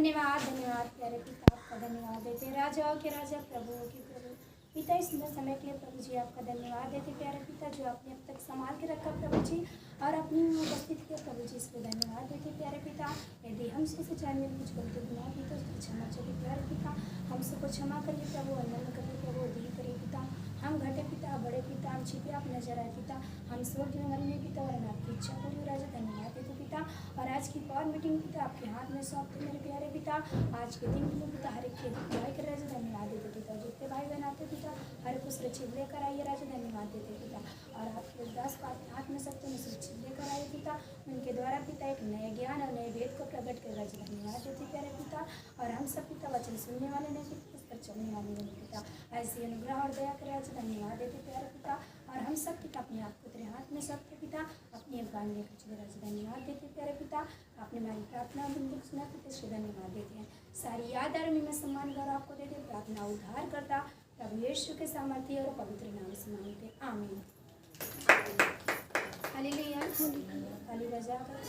धन्यवाद धन्यवाद प्यारे पिता, आपका धन्यवाद देते हैं। राजाओं के राजा, प्रभुओं के प्रभु पिता, इस सुंदर समय के लिए प्रभु जी आपका धन्यवाद देते प्यारे पिता, जो आपने अब तक संभाल के रखा प्रभु जी, और अपनी उपस्थिति के प्रभु जी इसको धन्यवाद देते प्यारे पिता। यदि हमसे सच्चाई में कुछ गलती गुनाह की तो उसको क्षमा चाहिए प्यारे पिता, हम सबको क्षमा करिए प्रभु, वंदन करिए प्रभु, दी करिए पिता। हम घटे पिता, बड़े पिता, हम छिपे आप नजर आए पिता, हम स्वर्ग में मरने पिता, और आपकी इच्छा पूरी हो राजा, धन्यवाद देते पिता। और आज की पावर मीटिंग पिता आपके हाथ में सौंपते मेरे प्यारे पिता, आज के दिन में पिता हर एक की दुआई कर राजा, धन्यवाद देते पिता। जितने भाई बहन आते पिता हर एक को सुरक्षित लेकर आइए राजा, धन्यवाद देते पिता। और आपके दास को आपके हाथ में सकते हैं सुरक्षित लेकर आइए पिता, उनके द्वारा पिता एक नए ज्ञान और नए वेद को प्रकट कर राजा, धन्यवाद देते प्यारे पिता। और हम सब पिता वचन सुनने वाले नहीं पिता, उस पर चलने वाले नहीं पिता, ऐसी अनुग्रह और दया कर राजा, धन्यवाद देते प्यारे पिता। और हम सब पिता अपने आप को तेरे हाथ में सबके पिता अपनी अफगान लेकर चले राजा, धन्यवाद देते प्यारे पिता। आपने हमारी प्रार्थना बिंदु सुना पिता, इसको धन्यवाद देते हैं। सारी याद और में सम्मान कर आपको देते, प्रार्थना उद्धार करता प्रभु यीशु के सामर्थ्य और पवित्र नाम से मांगते, आमीन। हालेलुया, ताली बजाकर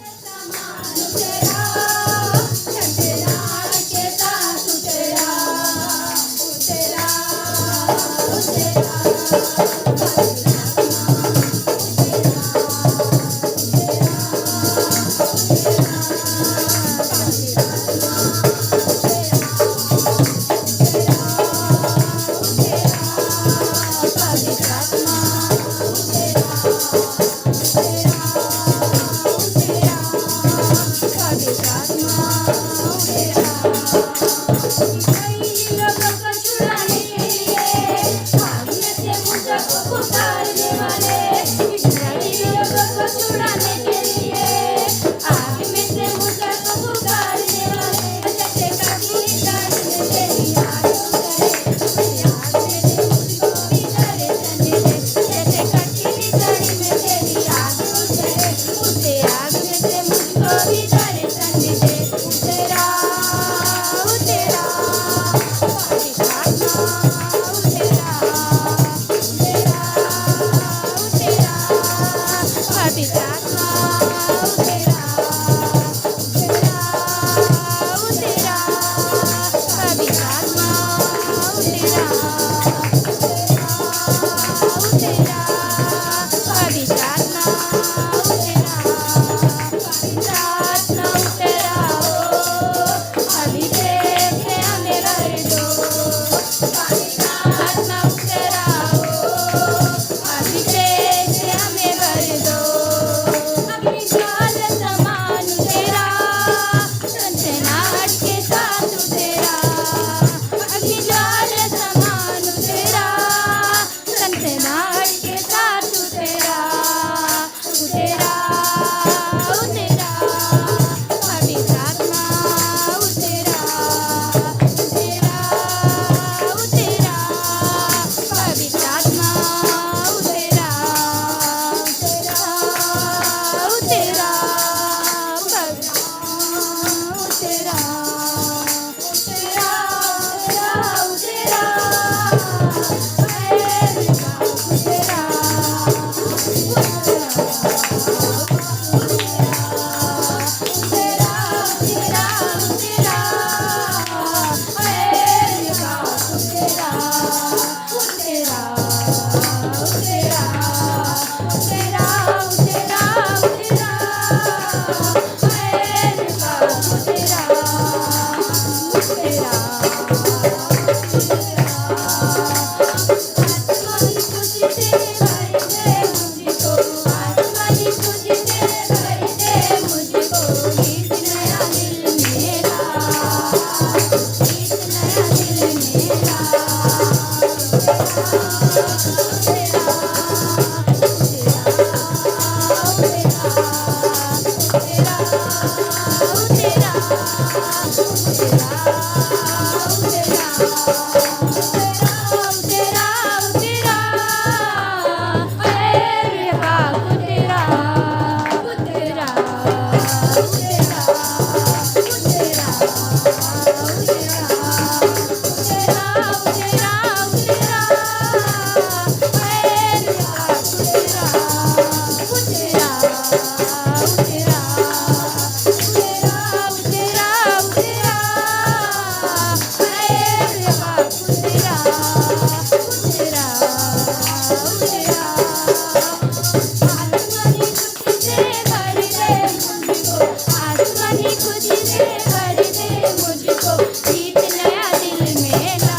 भर दे मुझको, गीत नया दिल में ला,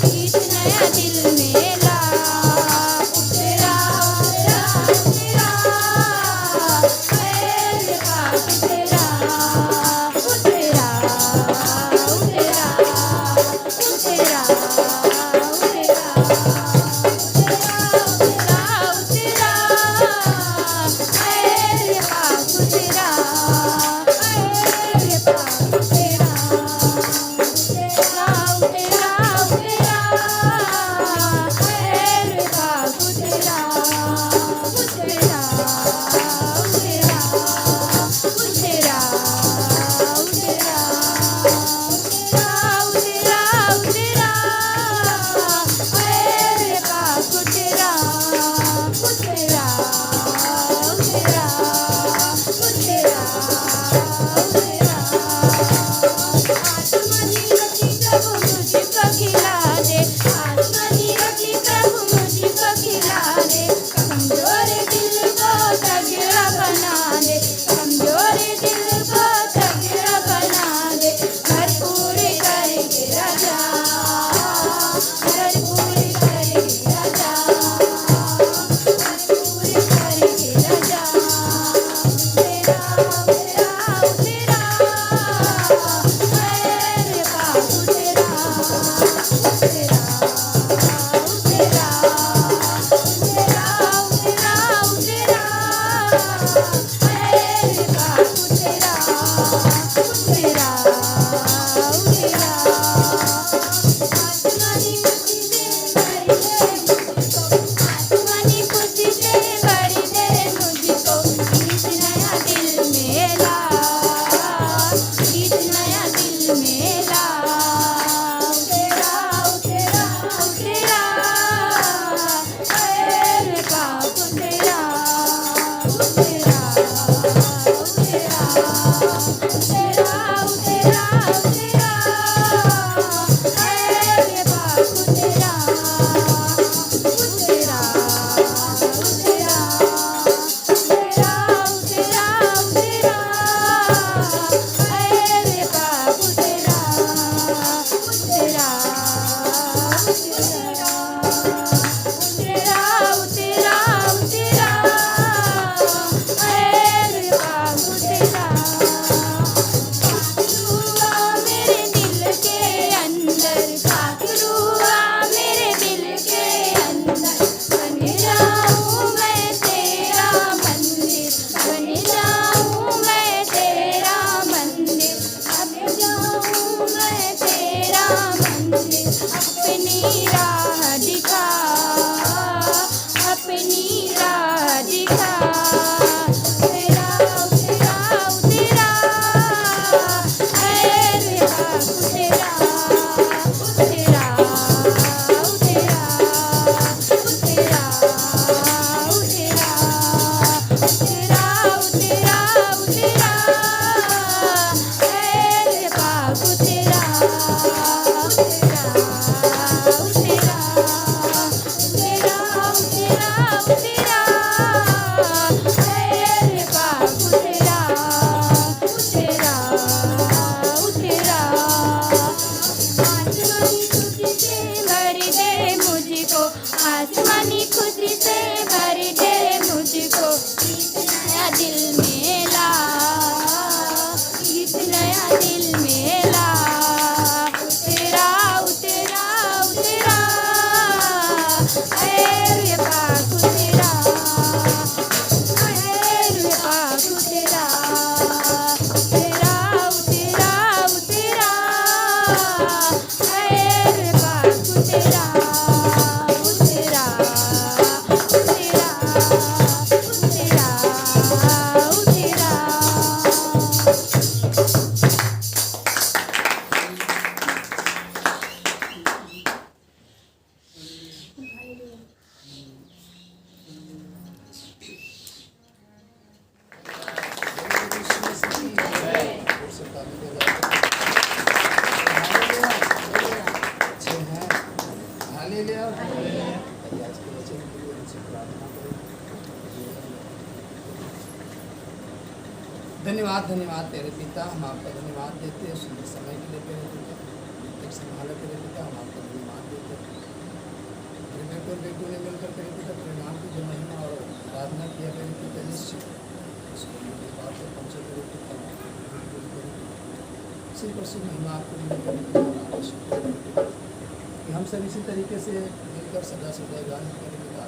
गीत नया दिल में ला। उतरा उतरा उतरा, मेरे पास उतरा, उतरा उतरा उतरा धन्यवाद तेरे पिता, हम आपका धन्यवाद देते हैं सुंदर समय के लिए तेरे पिता, तक संभाला तेरे पिता, हम आपका धन्यवाद देते हैं। तेरे बेटे और बेटों ने मिलकर तेरे पिता तेरे नाम की जो महिमा और आराधना किया तेरे पिता, निश्चित इसको मेरी बात पर पहुँचे तेरे पिता, इसी प्रसिद्ध महिमा आपको मिले तेरे पिता, कि हम सब इसी तरीके से मिलकर सदा सदा गान तेरे पिता।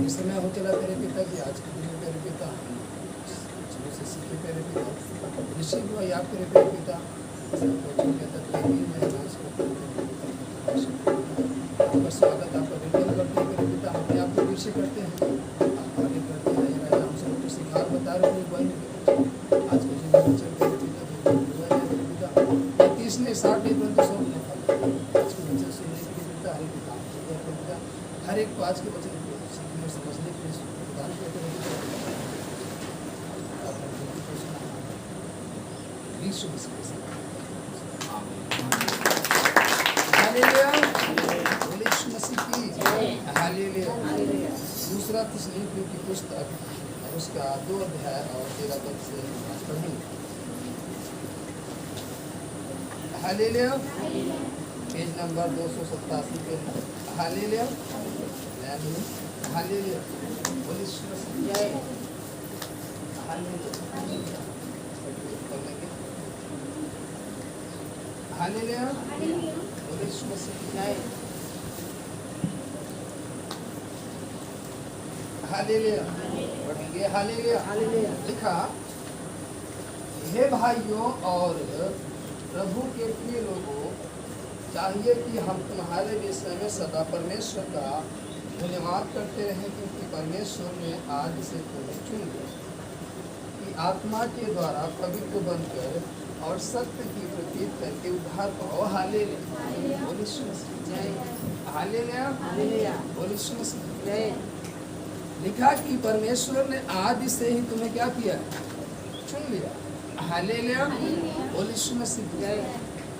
इस समय हो चला तेरे पिता की आज के दिन में तेरे पिता चलो से सीखे तेरे पिता, निश्चित हुआ आप तेरे पिता आपका स्वागत आपका वेलकम करते हैं तेरे पिता, अपने आप को विषय करते हैं, आप आगे करते हैं राजा, हम सबको सिखा बता रहे हैं वही आज के जो बच्चे तेरे पिता तेरे पिता 30 ने 60 नहीं परंतु 100 ने फल आज के बच्चे सुनने के लिए पिता हरे पिता हर एक को आज के बच्चे सीखने और समझने के लिए प्रदान करते रहते हैं। दूसरा थिस्सलुनीकि की पुस्तक और उसका 2 अध्याय और 13 पद से आज पढ़ेंगे। हालेलुया, पेज नंबर 287 पे हालेलुया, हालेलुया, बोलिए जय हालेलुया, हालेलुया, बोलिए जय हालेलुया, पढ़ेंगे हालेलुया। हालेलुया लिखा, हे भाइयों और प्रभु के प्रिय लोगों, चाहिए कि हम तुम्हारे विषय में सदा परमेश्वर का धन्यवाद करते रहें, क्योंकि परमेश्वर ने आज से तुम्हें चुन लिया कि आत्मा के द्वारा पवित्र बनकर और सत्य की प्रतीत करके उद्धार पाओ। Hallelujah, hallelujah, hallelujah. लिखा कि परमेश्वर ने आज से ही तुम्हें क्या किया, चुन लिया। हालेलुया,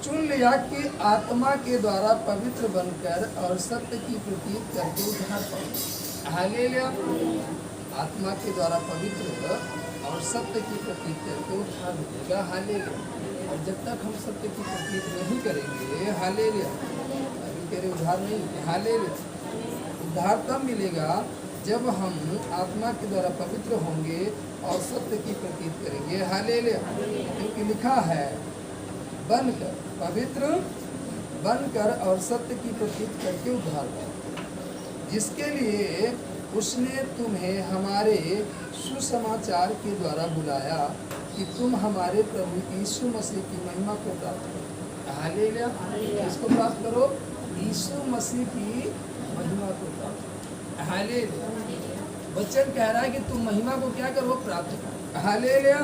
चुन लिया कि आत्मा के द्वारा पवित्र बनकर और सत्य की प्रतीत करके उद्धार पाओ। हालेलुया, आत्मा के द्वारा पवित्र और सत्य की प्रतीत करके उद्धार मिलेगा। हालेलुया, और जब तक हम सत्य की प्रतीत नहीं करेंगे, हालेलुया, अभी तेरे उद्धार नहीं है। हालेलुया, उद्धार तब मिलेगा जब हम आत्मा के द्वारा पवित्र होंगे और सत्य की प्रतीत करेंगे। हालेलुया, क्योंकि लिखा है बनकर, पवित्र बनकर और सत्य की प्रतीत करके उद्धार पाओ, जिसके लिए उसने तुम्हें हमारे सुसमाचार के द्वारा बुलाया कि तुम हमारे प्रभु यीशु मसीह की महिमा को प्राप्त करो। हालेलुया, इसको प्राप्त करो, यीशु मसीह की महिमा को प्राप्त करो। हालेलुया, वचन कह रहा है कि तुम महिमा को क्या करो, प्राप्त करो। हालेलुया,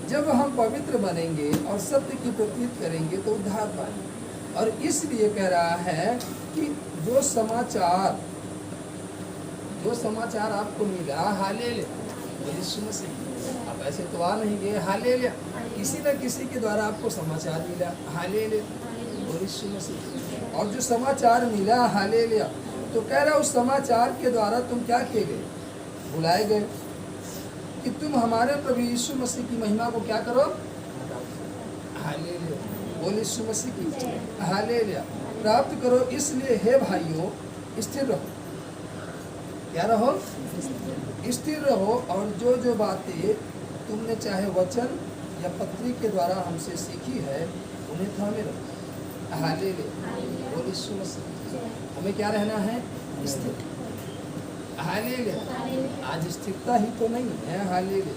जब हम पवित्र बनेंगे और सत्य की प्रतीत करेंगे तो उद्धार पाएंगे। और इसलिए कह रहा है कि जो समाचार आपको मिला, हालेलुया, यीशु मसीह, आप ऐसे तो आ नहीं गए। हालेलुया, किसी न किसी के द्वारा आपको समाचार मिला। हालेलुया, यीशु मसीह, और जो समाचार मिला, हालेलुया, तो कह रहा उस समाचार के द्वारा तुम क्या किए गए, बुलाए गए कि तुम हमारे प्रभु यीशु मसीह की महिमा को क्या करो, हालेलुया, बोल यीशु मसीह की, हालेलुया, प्राप्त करो। इसलिए हे भाइयों, स्थिर रहो। क्या रहो, स्थिर रहो, और जो जो बातें तुमने चाहे वचन या पत्री के द्वारा हमसे सीखी है उन्हें थामे रहो। हालेलुया, बोल यीशु मसीह, हमें क्या रहना है, स्थिर। हालेलुया, आज स्थिरता ही तो नहीं है। हालेलुया,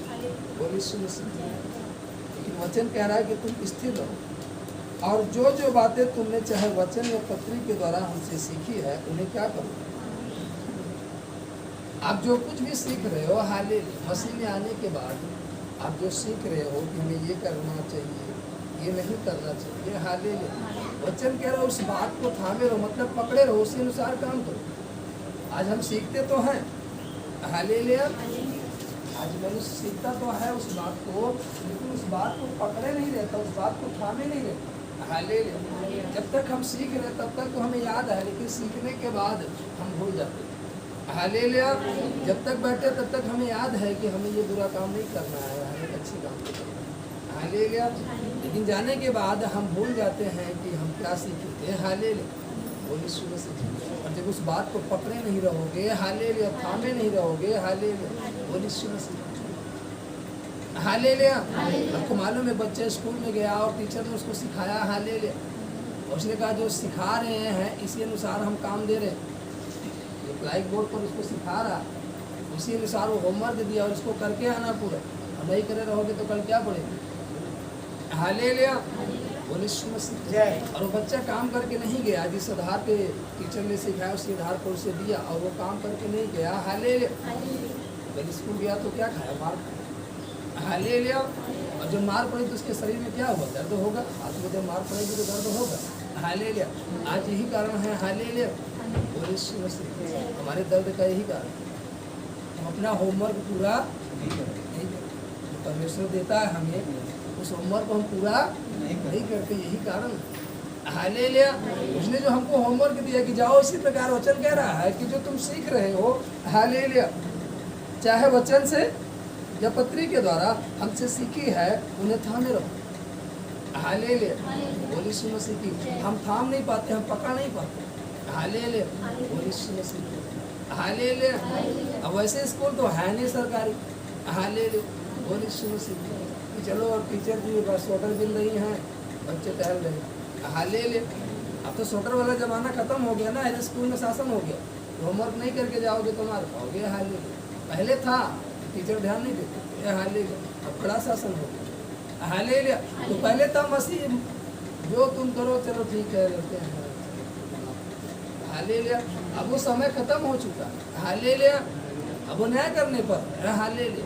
बोल यीशु मसीह, लेकिन वचन कह रहा है कि तुम स्थिर रहो, और जो जो बातें तुमने चाहे वचन या पत्री के द्वारा हमसे सीखी है उन्हें क्या करो। आप जो कुछ भी सीख रहे हो, हालेलुया, मसीह में आने के बाद आप जो सीख रहे हो कि हमें ये करना चाहिए, ये नहीं करना चाहिए, हालेलुया, वचन कह रहा हो उस बात को थामे रहो, मतलब पकड़े रहो, उसी अनुसार काम करो। आज हम सीखते तो हैं, हालेलुया, आज मनुष्य सीखता तो है उस बात को, लेकिन उस बात को पकड़े नहीं रहता, उस बात को थामे नहीं रहता। हालेलुया, जब तक हम सीख रहे तब तक तो हमें याद है, लेकिन सीखने के बाद हम भूल जाते हैं। हालेलुया। जब तक बैठे तब तक हमें याद है कि हमें ये बुरा काम नहीं करना है, हमें अच्छी काम करना है। हालेलुया। लेकिन जाने के बाद हम भूल जाते हैं कि हम क्या सीखे थे। हालेलुया। बोलिए शुरू से। और जब उस बात को पकड़े नहीं रहोगे, हालेलुया, थामे नहीं रहोगे, हालेलुया, बोलिए शुरू से। हालेलुया। आपको मालूम है बच्चे स्कूल में गया और टीचर ने उसको सिखाया, हालेलुया, उसने कहा जो सिखा रहे हैं इसी अनुसार हम काम दे रहे हैं। जो ब्लैक बोर्ड पर उसको सिखा रहा उसी अनुसार वो होमवर्क दिया और उसको करके आना पूरा। और नहीं करे रहोगे तो कल क्या पड़ेगा। हालेलुया। बोलिए शुरू से। और वो बच्चा काम करके नहीं गया, जिस आधार पे टीचर ने सिखाया उसी आधार पर उसे दिया और वो काम करके नहीं गया। हालेलुया। जब स्कूल गया तो क्या खाया, मार खाया। हालेलुया। और जब मार पड़ी तो उसके शरीर में क्या हुआ, दर्द होगा। आज में जब मार पड़ेगी तो दर्द होगा। हालेलुया। आज यही कारण है। हालेलुया। बोलिए शुरू से। हमारे दर्द का यही कारण है, हम अपना होमवर्क पूरा नहीं करते। परमेश्वर देता है हमें, उस होमवर्क को हम पूरा नहीं करते, यही कारण। हालेलुया। उसने जो हमको होमवर्क दिया कि जाओ, इसी प्रकार वचन कह रहा है कि जो तुम सीख रहे हो, हालेलुया, चाहे वचन से या पत्री के द्वारा हमसे सीखी है, उन्हें थामे रहो। हालेलुया। बोलिए सुनो सीखी। हम थाम नहीं पाते, हम पकड़ नहीं पाते। हालेलुया। बोलिए सुनो सीखी। हालेलुया। अब वैसे स्कूल तो है नहीं सरकारी। हालेलुया। बोलिए सुनो सीखी। चलो और टीचर जी बस स्वेटर बिल रही हैं, बच्चे टहल रहे हैं। हालेलुया। अब तो स्वेटर वाला जमाना खत्म हो गया ना, ऐसे स्कूल में शासन हो गया, होमवर्क नहीं करके जाओगे तो मार खाओगे। हालेलुया। पहले था टीचर ध्यान नहीं देते। हालेलुया। अब बड़ा शासन हो गया। हालेलुया। तो पहले था मसीह, जो तुम करो चलो ठीक है रहते हैं। हालेलुया। अब वो समय खत्म हो चुका। हालेलुया। अब वो नया करने पर। हालेलुया।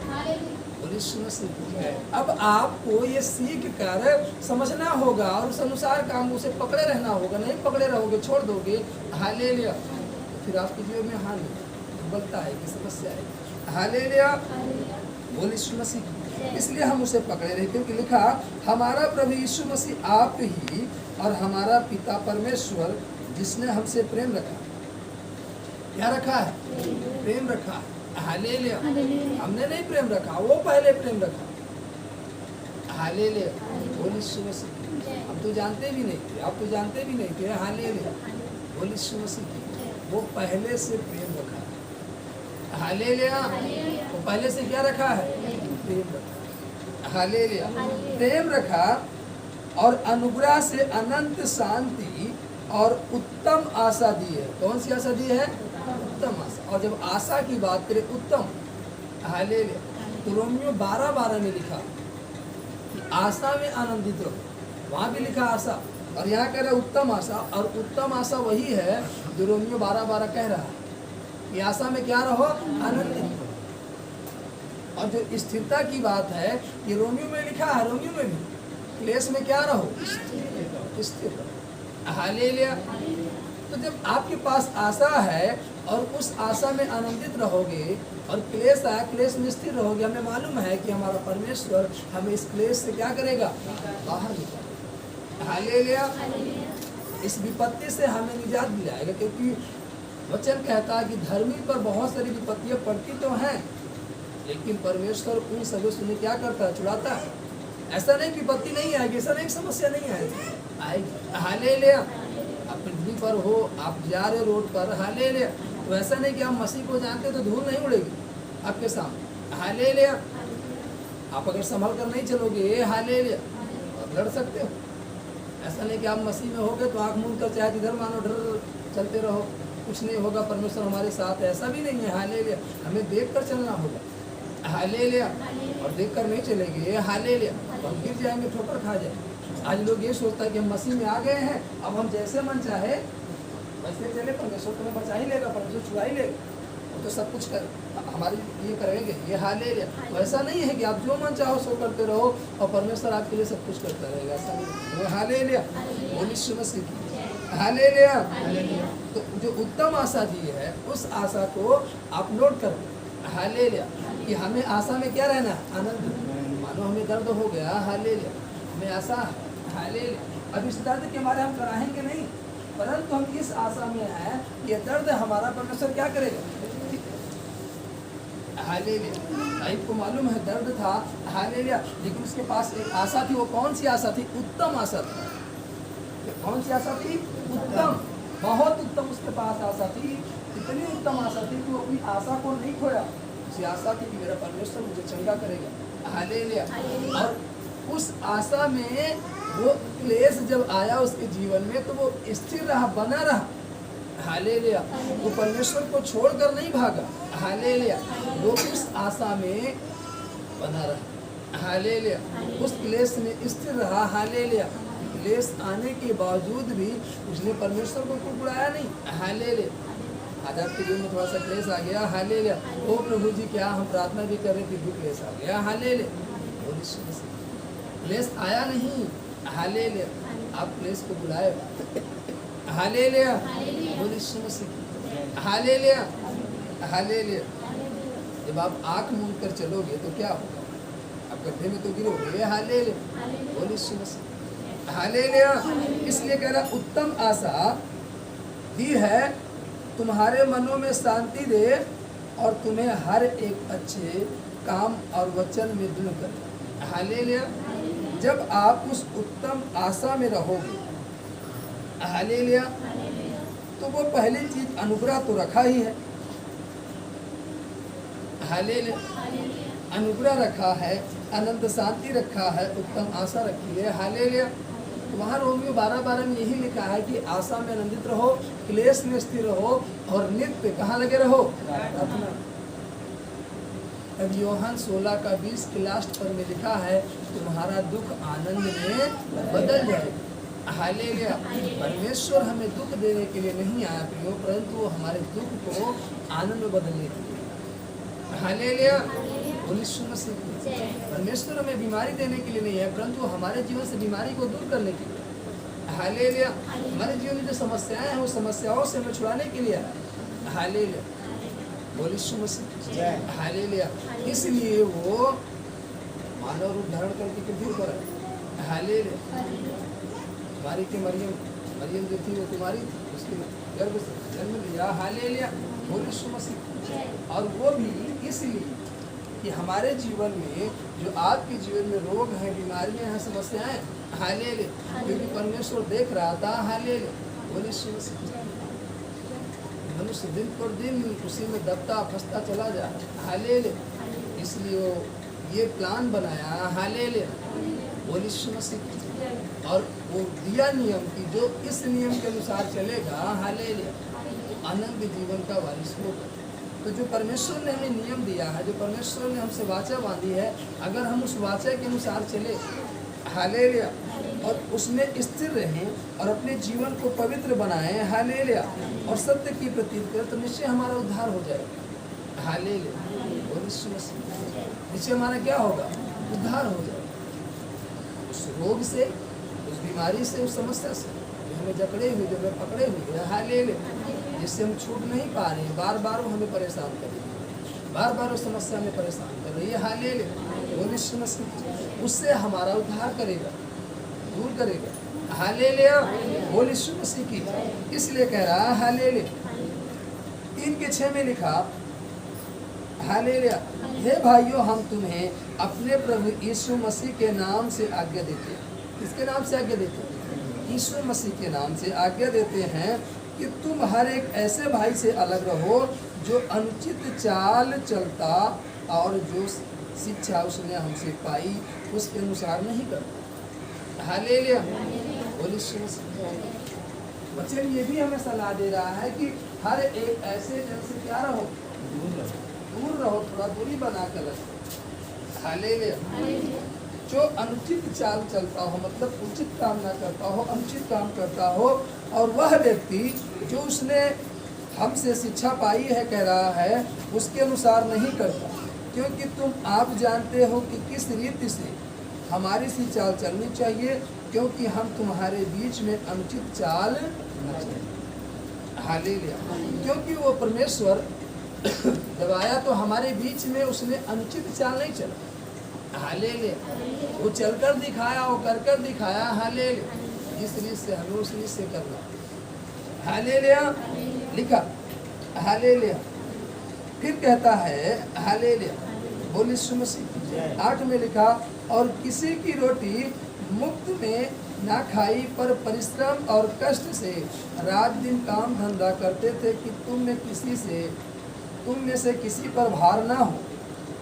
अब आपको ये सीख कर समझना होगा और उस अनुसार काम उसे पकड़े रहना होगा। नहीं पकड़े रहोगे, छोड़ दोगे, हालेलुया, तो फिर आपके जीवन में हानि दुर्बलता है कि समस्या है। हालेलुया। बोलिए यीशु मसीह। इसलिए हम उसे पकड़े रहे, क्योंकि लिखा हमारा प्रभु यीशु मसीह आप ही और हमारा पिता परमेश्वर जिसने हमसे प्रेम रखा। क्या रखा है? प्रेम रखा है। हालेलुया। हमने नहीं प्रेम रखा, वो पहले प्रेम रखा। हालेलुया। बोलिए यीशु मसीह। हम तो जानते भी नहीं थे, आप तो जानते भी नहीं थे। हालेलुया। बोलिए यीशु मसीह। वो पहले से प्रेम रखा है। हालेलुया। वो पहले से क्या रखा है? प्रेम रखा। हालेलुया। प्रेम रखा और अनुग्रह से अनंत शांति और उत्तम आशा दी है। कौन सी आशा दी है? उत्तम आशा। और जब आशा की बात करें उत्तम, हालेलुया, तो रोमियो 12:12 में लिखा कि आशा में आनंदित रहो। वहाँ भी लिखा आशा, और यहाँ कह रहे उत्तम आशा। और उत्तम आशा वही है जो रोमियो 12:12 कह रहा है कि आशा में क्या रहो? आनंदित। और जो स्थिरता की बात है ये रोमियो में लिखा है, रोमियो में भी क्लेश में क्या रहो? स्थिर। हालेलुया। तो जब आपके पास आशा है और उस आशा में आनंदित रहोगे और क्लेश आया, क्लेश में स्थिर रहोगे, हमें मालूम है कि हमारा परमेश्वर हमें इस क्लेश से क्या करेगा? बाहर निकालेगा। हालेलुया। इस विपत्ति से हमें निजात दिलाएगा, क्योंकि वचन कहता है कि धर्मी पर बहुत सारी विपत्तियां पड़ती तो हैं, लेकिन परमेश्वर उन सभी से क्या करता है? छुड़ाता है। ऐसा नहीं विपत्ति नहीं आएगी, ऐसा नहीं समस्या नहीं आएगी। हालेलुया। आप पृथ्वी पर हो, आप जा रहे रोड पर, हालेलुया, तो ऐसा नहीं कि आप मसीह को जानते तो धूल नहीं उड़ेगी आपके सामने। हालेलुया। आप अगर संभल कर नहीं चलोगे, हालेलुया, आप लड़ सकते हो। ऐसा नहीं कि आप मसीह में होगे तो आँख मूंद कर चाहे जिधर मानो डर चलते रहो, कुछ नहीं होगा, परमेश्वर हमारे साथ है, ऐसा भी नहीं है। हालेलुया। हमें देख कर चलना होगा। हालेलुया। और देख कर नहीं चलेंगे, हालेलुया, तो हम गिर जाएंगे, ठोकर खा जाएंगे। आज लोग ये सोचता है कि हम मसीह में आ गए हैं, अब हम जैसे मन चाहे वैसे चले, परमेश्वर तुम्हें बचा ही लेगा, परमेश्वर छुड़ा ही लेगा, वो तो सब कुछ कर हमारे लिए करेंगे। ये हालेलुया। वैसा नहीं है कि आप जो मन चाहो सो करते रहो और परमेश्वर आपके लिए सब कुछ करता रहेगा, ऐसा नहीं। हालेलुया। बोलिए यीशु मसीह। हालेलुया। तो जो उत्तम आशा दी है उस आशा को आप नोट करो। हालेलुया। कि हमें आशा में क्या रहना? आनंद। मानो हमें दर्द हो गया, हालेलुया, हमें आशा है, हालेलुया। अब इस दर्द के बारे हम कराएंगे नहीं, परंतु हम इस आशा में है ये दर्द हमारा परमेश्वर क्या करेगा? हालेलुया। भाई को मालूम है दर्द था, हालेलुया, लेकिन उसके पास एक आशा थी। वो कौन सी आशा थी? उत्तम आशा थी। कौन सी आशा थी? उत्तम, बहुत उत्तम उसके पास आशा थी। इतनी उत्तम आशा थी कि वो अपनी आशा को नहीं खोया। उसी आशा थी कि मेरा परमेश्वर मुझे चंगा करेगा, हालेलुया। और उस आशा में वो क्लेश जब आया उसके जीवन में तो वो स्थिर रहा, बना रहा, हालेलुया। वो परमेश्वर को छोड़कर नहीं भागा, हालेलुया। वो उस आशा में बना रहा, हालेलुया। उस क्लेश में स्थिर रहा, हालेलुया। क्लेश आने के बावजूद भी उसने परमेश्वर को कुड़कुड़ाया नहीं, हालेलुया। आज आपके जीवन में थोड़ा सा क्लेश आ गया, हालेलुया। ओ प्रभु जी, क्या हम प्रार्थना भी कर रहे थे भी क्लेश आ गया, हालेलुया। क्लेश आया नहीं, हालेलुया। आप क्लेश को बुलाए, हालेलुया, हालेलुया, हालेलुया। जब आप आंख मूंद कर चलोगे तो क्या होगा? आप गड्ढे में तो गिरोगे, हालेलुया, हालेलुया। इसलिए कह रहा उत्तम आशा दी है, तुम्हारे मनों में शांति दे और तुम्हें हर एक अच्छे काम और वचन में दृढ़ करे, हालेलुया। जब आप उस उत्तम आशा में रहोगे, हालेलुया, तो वो पहली चीज अनुग्रह तो रखा ही है, हालेलुया। अनुग्रह रखा है, अनंत शांति रखा है, उत्तम आशा रखी है, हालेलुया। तो वहाँ रोमियो 12:12 में यही लिखा है कि आशा में आनंदित रहो, क्लेश में स्थिर रहो और नित्य कहाँ लगे रहो? प्रार्थना। अब यूहन्ना 16:20 के लास्ट पर में लिखा है, तुम्हारा दुख आनंद में बदल जाएगा, हालेलुया। परमेश्वर हमें दुख देने के लिए नहीं आया प्रियो, परंतु वो हमारे दुख को आनंद में बदलने के लिए, हालेलुया। परमेश्वर हमें बीमारी देने के लिए नहीं है, परंतु हमारे जीवन से बीमारी को दूर करने के लिए, हालेलुया। हमारे जीवन में जो समस्याएं हैं वो समस्याओं से हमें छुड़ाने के लिए है, हालेलुया, हालेलुया। इसलिए वो मानव रूप धारण करके पृथ्वी पर है, हालेलुया। तुम्हारी की मरियम जो थी वो तुम्हारी थी, उसके गर्भ से जन्म लिया, हालेलुया, और वो भी इसलिए कि हमारे जीवन में जो आपके जीवन में रोग हैं, बीमारियां हैं, समस्याएं, हालेलुया, क्योंकि परमेश्वर देख रहा था, हालेलुया। मनुष्य दिन पर दिन उसी में दबता फंसता चला जा रहा है, हालेलुया। इसलिए वो ये प्लान बनाया, हालेलुया, और वो दिया नियम कि जो इस नियम के अनुसार चलेगा, हालेलुया, अनंत जीवन का वारिस होगा। तो जो परमेश्वर ने हमें नियम दिया है, जो परमेश्वर ने हमसे वाचा बांधी है, अगर हम उस वाचा के अनुसार चले, हालेलुया, और उसमें स्थिर रहें और अपने जीवन को पवित्र बनाएं, हालेलुया, और सत्य की प्रतीत करें, तो निश्चय हमारा उद्धार हो जाएगा, हालेलुया। निश्चय हमारा क्या होगा? उद्धार हो जाएगा उस रोग से, उस बीमारी से, उस समस्या से जो हमें जकड़े हुए, जो हमें पकड़े हुए, हालेलुया, जिससे हम छूट नहीं पा रहे हैं। बार बार वो हमें परेशान कर रही है, बार बार उस समस्या में परेशान कर रही है, हालेलुया। उससे हमारा उद्धार करेगा, दूर करेगा, हालेलुया, बोल यीशु मसीह की। इसलिए कह रहा है, हालेलुया। 3:6 में लिखा, हालेलुया, हे भाइयों, हम तुम्हें अपने प्रभु यीशु मसीह के नाम से आज्ञा देते हैं। किसके नाम से आज्ञा देते हैं? यीशु मसीह के नाम से आज्ञा देते हैं कि तुम हर एक ऐसे भाई से अलग रहो जो अनुचित चाल चलता और जो शिक्षा उसने हमसे पाई उसके अनुसार नहीं करता, हालेलुया। वचन ये भी हमें सलाह दे रहा है कि हर एक ऐसे जन से क्या रहो? दूर रहो, थोड़ा दूरी बना कर रखो, हालेलुया। जो अनुचित चाल चलता हो, मतलब उचित काम ना करता हो, अनुचित काम करता हो, और वह व्यक्ति जो उसने हमसे शिक्षा पाई है, कह रहा है, उसके अनुसार नहीं करता, क्योंकि तुम आप जानते हो कि किस रीति से हमारी सी चाल चलनी चाहिए, क्योंकि हम तुम्हारे बीच में अनुचित चाल न चलें, हालेलुया। क्योंकि वो परमेश्वर जब आया तो हमारे बीच में उसने अनुचित चाल नहीं चला, हालेलुया। वो चलकर दिखाया, वो कर दिखाया, हालेलुया। जिस रीत से हमें उस रीत से करना, हालेलुया, लिखा, हालेलुया। फिर कहता है हालेलुया, बोल यीशु मसीह। 8 में लिखा, और किसी की रोटी मुफ्त में ना खाई, पर परिश्रम और कष्ट से रात दिन काम धंधा करते थे कि तुम में से किसी पर भार ना हो।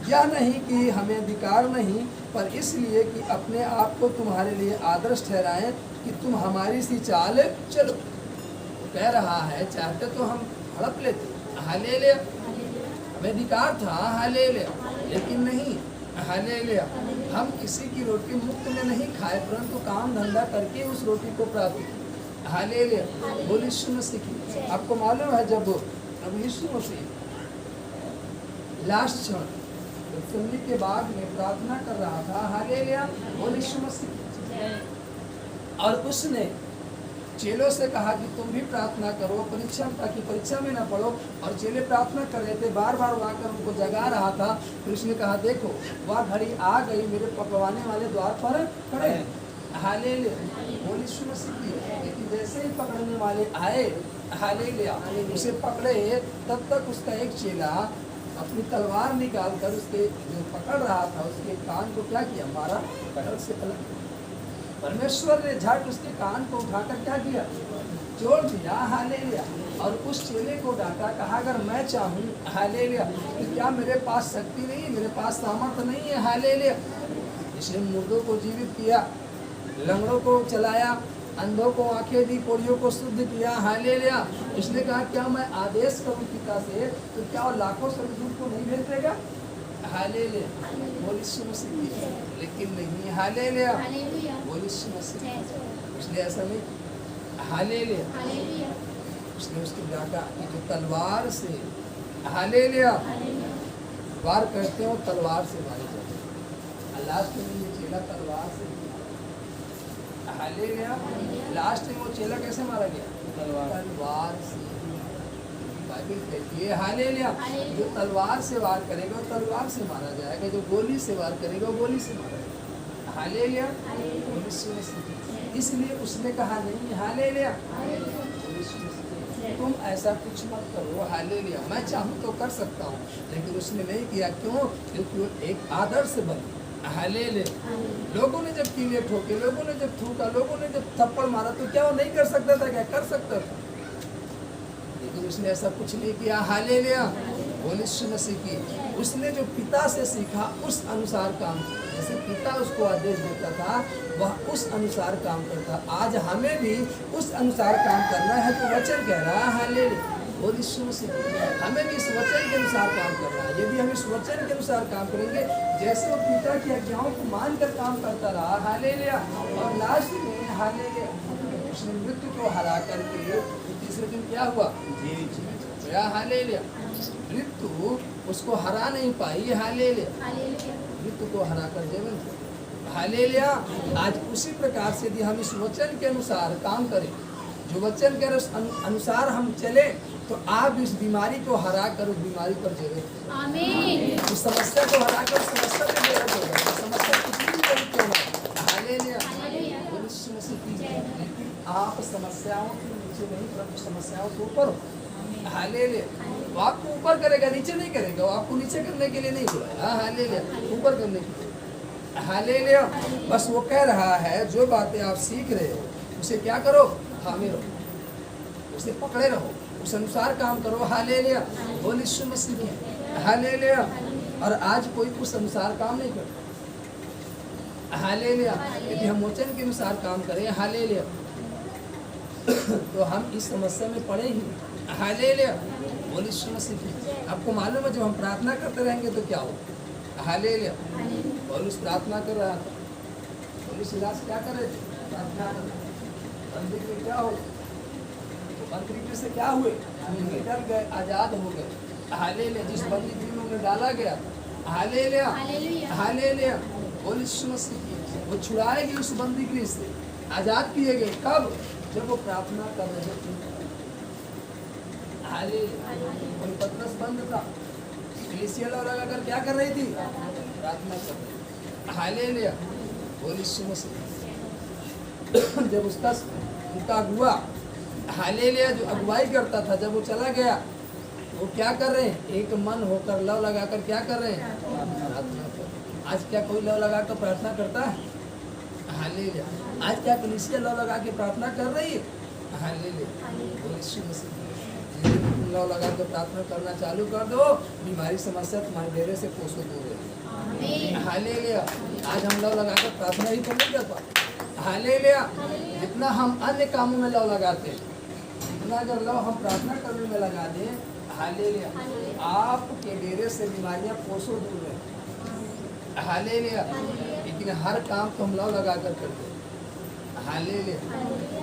यह नहीं कि हमें अधिकार नहीं, पर इसलिए कि अपने आप को तुम्हारे लिए आदर्श ठहराएं कि तुम हमारी सी चाल चलो। कह रहा है चाहते तो हम हड़प लेते, हालेलुया, हमें अधिकार था, हालेलुया, लेकिन नहीं, हालेलुया, हम किसी की रोटी मुफ्त में नहीं खाए, परंतु काम धंधा करके उस रोटी को प्राप्त की, हालेलुया, बोल यीशु मसीह की। आपको मालूम है जब अब यीशु मसीह लास्ट क्षण गethsemane के बाद में प्रार्थना कर रहा था, हालेलुया, बोल यीशु मसीह, और उसने चेलों से कहा कि तुम भी प्रार्थना करो परीक्षा, ताकि परीक्षा में ना पड़ो। और चेले प्रार्थना कर रहे थे, बार बार वो आकर उनको जगा रहा था। फिर उसने कहा, देखो वह घड़ी आ गई, मेरे पकड़वाने वाले द्वार पर खड़े हैं, हालेलुया, बोल यीशु मसीह की। लेकिन जैसे ही पकड़ने वाले आए, हालेलुया, उसे पकड़े, तब तक उसका एक चेला अपनी तलवार निकाल कर उसके जो पकड़ रहा था उसके कान को क्या किया, मारा, कटक से पलट। परमेश्वर ने झट उसके कान को उठाकर क्या किया, जोड़ दिया, हालेलुया, और उस चेले को डांटा, कहा अगर मैं चाहूँ, हालेलुया, तो क्या मेरे पास शक्ति नहीं है, मेरे पास सामर्थ्य नहीं है, हालेलुया। इसने मुर्दों को जीवित किया, लंगड़ों को चलाया, अंधों को आंखें दी, कोढ़ियों को शुद्ध किया, हालेलुया। इसने कहा क्या मैं आदेश करूं पिता से, तो क्या वो लाखों स्वर्गदूत को नहीं भेज देगा, हालेलुया, बोल यीशु मसीह। लेकिन नहीं, हालेलुया, बोल यीशु मसीह। उसने ऐसा नहीं, हालेलुया, उसने उसकी डांटा कि जो तलवार से, हालेलुया, वार करते हो तलवार से मारे जाते हैं। लास्ट में ये चेला तलवार से, हालेलुया, लास्ट में वो चेला कैसे मारा गया, तलवार से। बाइबल कहती है, हालेलुया, जो तलवार से वार करेगा वो तलवार से मारा जाएगा, जो गोली से वार करेगा वो गोली से मारा जाएगा, हालेलुया, इसलिए उसने कहा नहीं, हालेलुया, तुम ऐसा कुछ मत करो, हालेलुया, मैं चाहूँ तो कर सकता हूँ, लेकिन उसने नहीं किया। क्यों? क्योंकि वो एक आदर्श बनी, हालेलुया। लोगों ने जब कीले ठोके, लोगों ने जब थूका, लोगों ने जब थप्पड़ मारा, तो क्या वो नहीं कर सकता था, क्या कर सकता था, लेकिन उसने ऐसा कुछ नहीं किया, हालेलुया, बोल यीशु मसीह की। उसने जो पिता से सीखा उस अनुसार काम किया, जैसे पिता उसको आदेश देता था वह उस अनुसार काम करता। आज हमें भी उस अनुसार काम करना है, तो वचन कह रहा है, हालेलुया, बोल यीशु मसीह। हमें भी इस वचन के अनुसार काम करना है। यदि हम इस वचन के अनुसार काम करेंगे, जैसे वो पिता की आज्ञाओं को मानकर काम करता रहा, हालेलुया, और लास्ट में, हालेलुया, उसने मृत्यु को हरा करके तीसरे दिन क्या हुआ, हालेलुया, मृत्यु उसको हरा नहीं पाई, हालेलुया, मृत्यु को हरा कर जीवन, हालेलुया। आज उसी प्रकार से यदि हम इस वचन के अनुसार काम करें, जो वचन के अनुसार हम चले, तो आप इस बीमारी को हरा कर उस बीमारी पर जीवित, आमीन, उस समस्या को हरा कर समस्या पे जीवित होगा, समस्या कितनी भी बड़ी क्यों ना, हालेलुया, आप समस्याओं के नीचे नहीं, परंतु समस्याओं के ऊपर हो, हालेलुया। वो आपको ऊपर करेगा, नीचे नहीं करेगा, वो आपको नीचे करने के लिए नहीं बुलाया, हालेलुया, ऊपर करने के लिए, हालेलुया। बस वो कह रहा है जो बातें आप सीख रहे हो उसे क्या करो, थामे रहो, उसे पकड़े रहो, उस अनुसार काम करो, हालेलुया, बोल यीशु मसीह की, हालेलुया। और आज कोई उस अनुसार काम नहीं करता, हालेलुया। यदि हम वचन के अनुसार काम करें, हालेलुया, तो हम इस समस्या में पड़े ही, हालेलुया, बोल यीशु मसीह की। आपको मालूम है जब हम प्रार्थना करते रहेंगे तो क्या हो, हालेलुया। पौलुस प्रार्थना कर रहा था, पौलुस इलाज क्या कर रहे थे, प्रार्थना कर रहे थे। बंदी क्या हो, बंदी से क्या हुए, निकल गए, आजाद हो गए, हालेलुया। जिस बंदी गृह में डाला गया, हालेलुया, हालेलुया, बोल यीशु मसीह की। वो छुड़ाएगी उस बंदी गृह से, आजाद किए गए, कब, जब वो प्रार्थना कर रहे थे, हालेलुया। पतरस बंद था, कलीसिया लगाकर क्या कर रही थी, प्रार्थना कर रही, हालेलुया, बोल यीशु मसीह। जब उनका अगुआ, हालेलुया, जो अगुवाई करता था, जब वो चला गया, वो क्या कर रहे हैं? एक मन होकर लव लगाकर क्या कर रहे हैं? प्रार्थना कर। आज क्या कोई लव लगाकर प्रार्थना करता है? हालेलुया। आज क्या कलीसिया लव लगा के प्रार्थना कर रही है? हालेलुया। बोल यीशु मसीह। जिस दिन तुम लव लगा के प्रार्थना करना चालू कर दो, बीमारी समस्या तुम्हारे डेरे से कोसों दूर है। हालेलुया। आज हम लव लगाकर प्रार्थना ही तो नहीं कर पाते। हालेलुया। जितना हम अन्य कामों में लव लगाते हैं, जितना अगर लव हम प्रार्थना करने में लगा दें, हालेलुया, आपके डेरे से बीमारियां कोसों दूर है। हालेलुया। लेकिन हर काम तो हम लव लगा कर करते हैं। हालेलुया।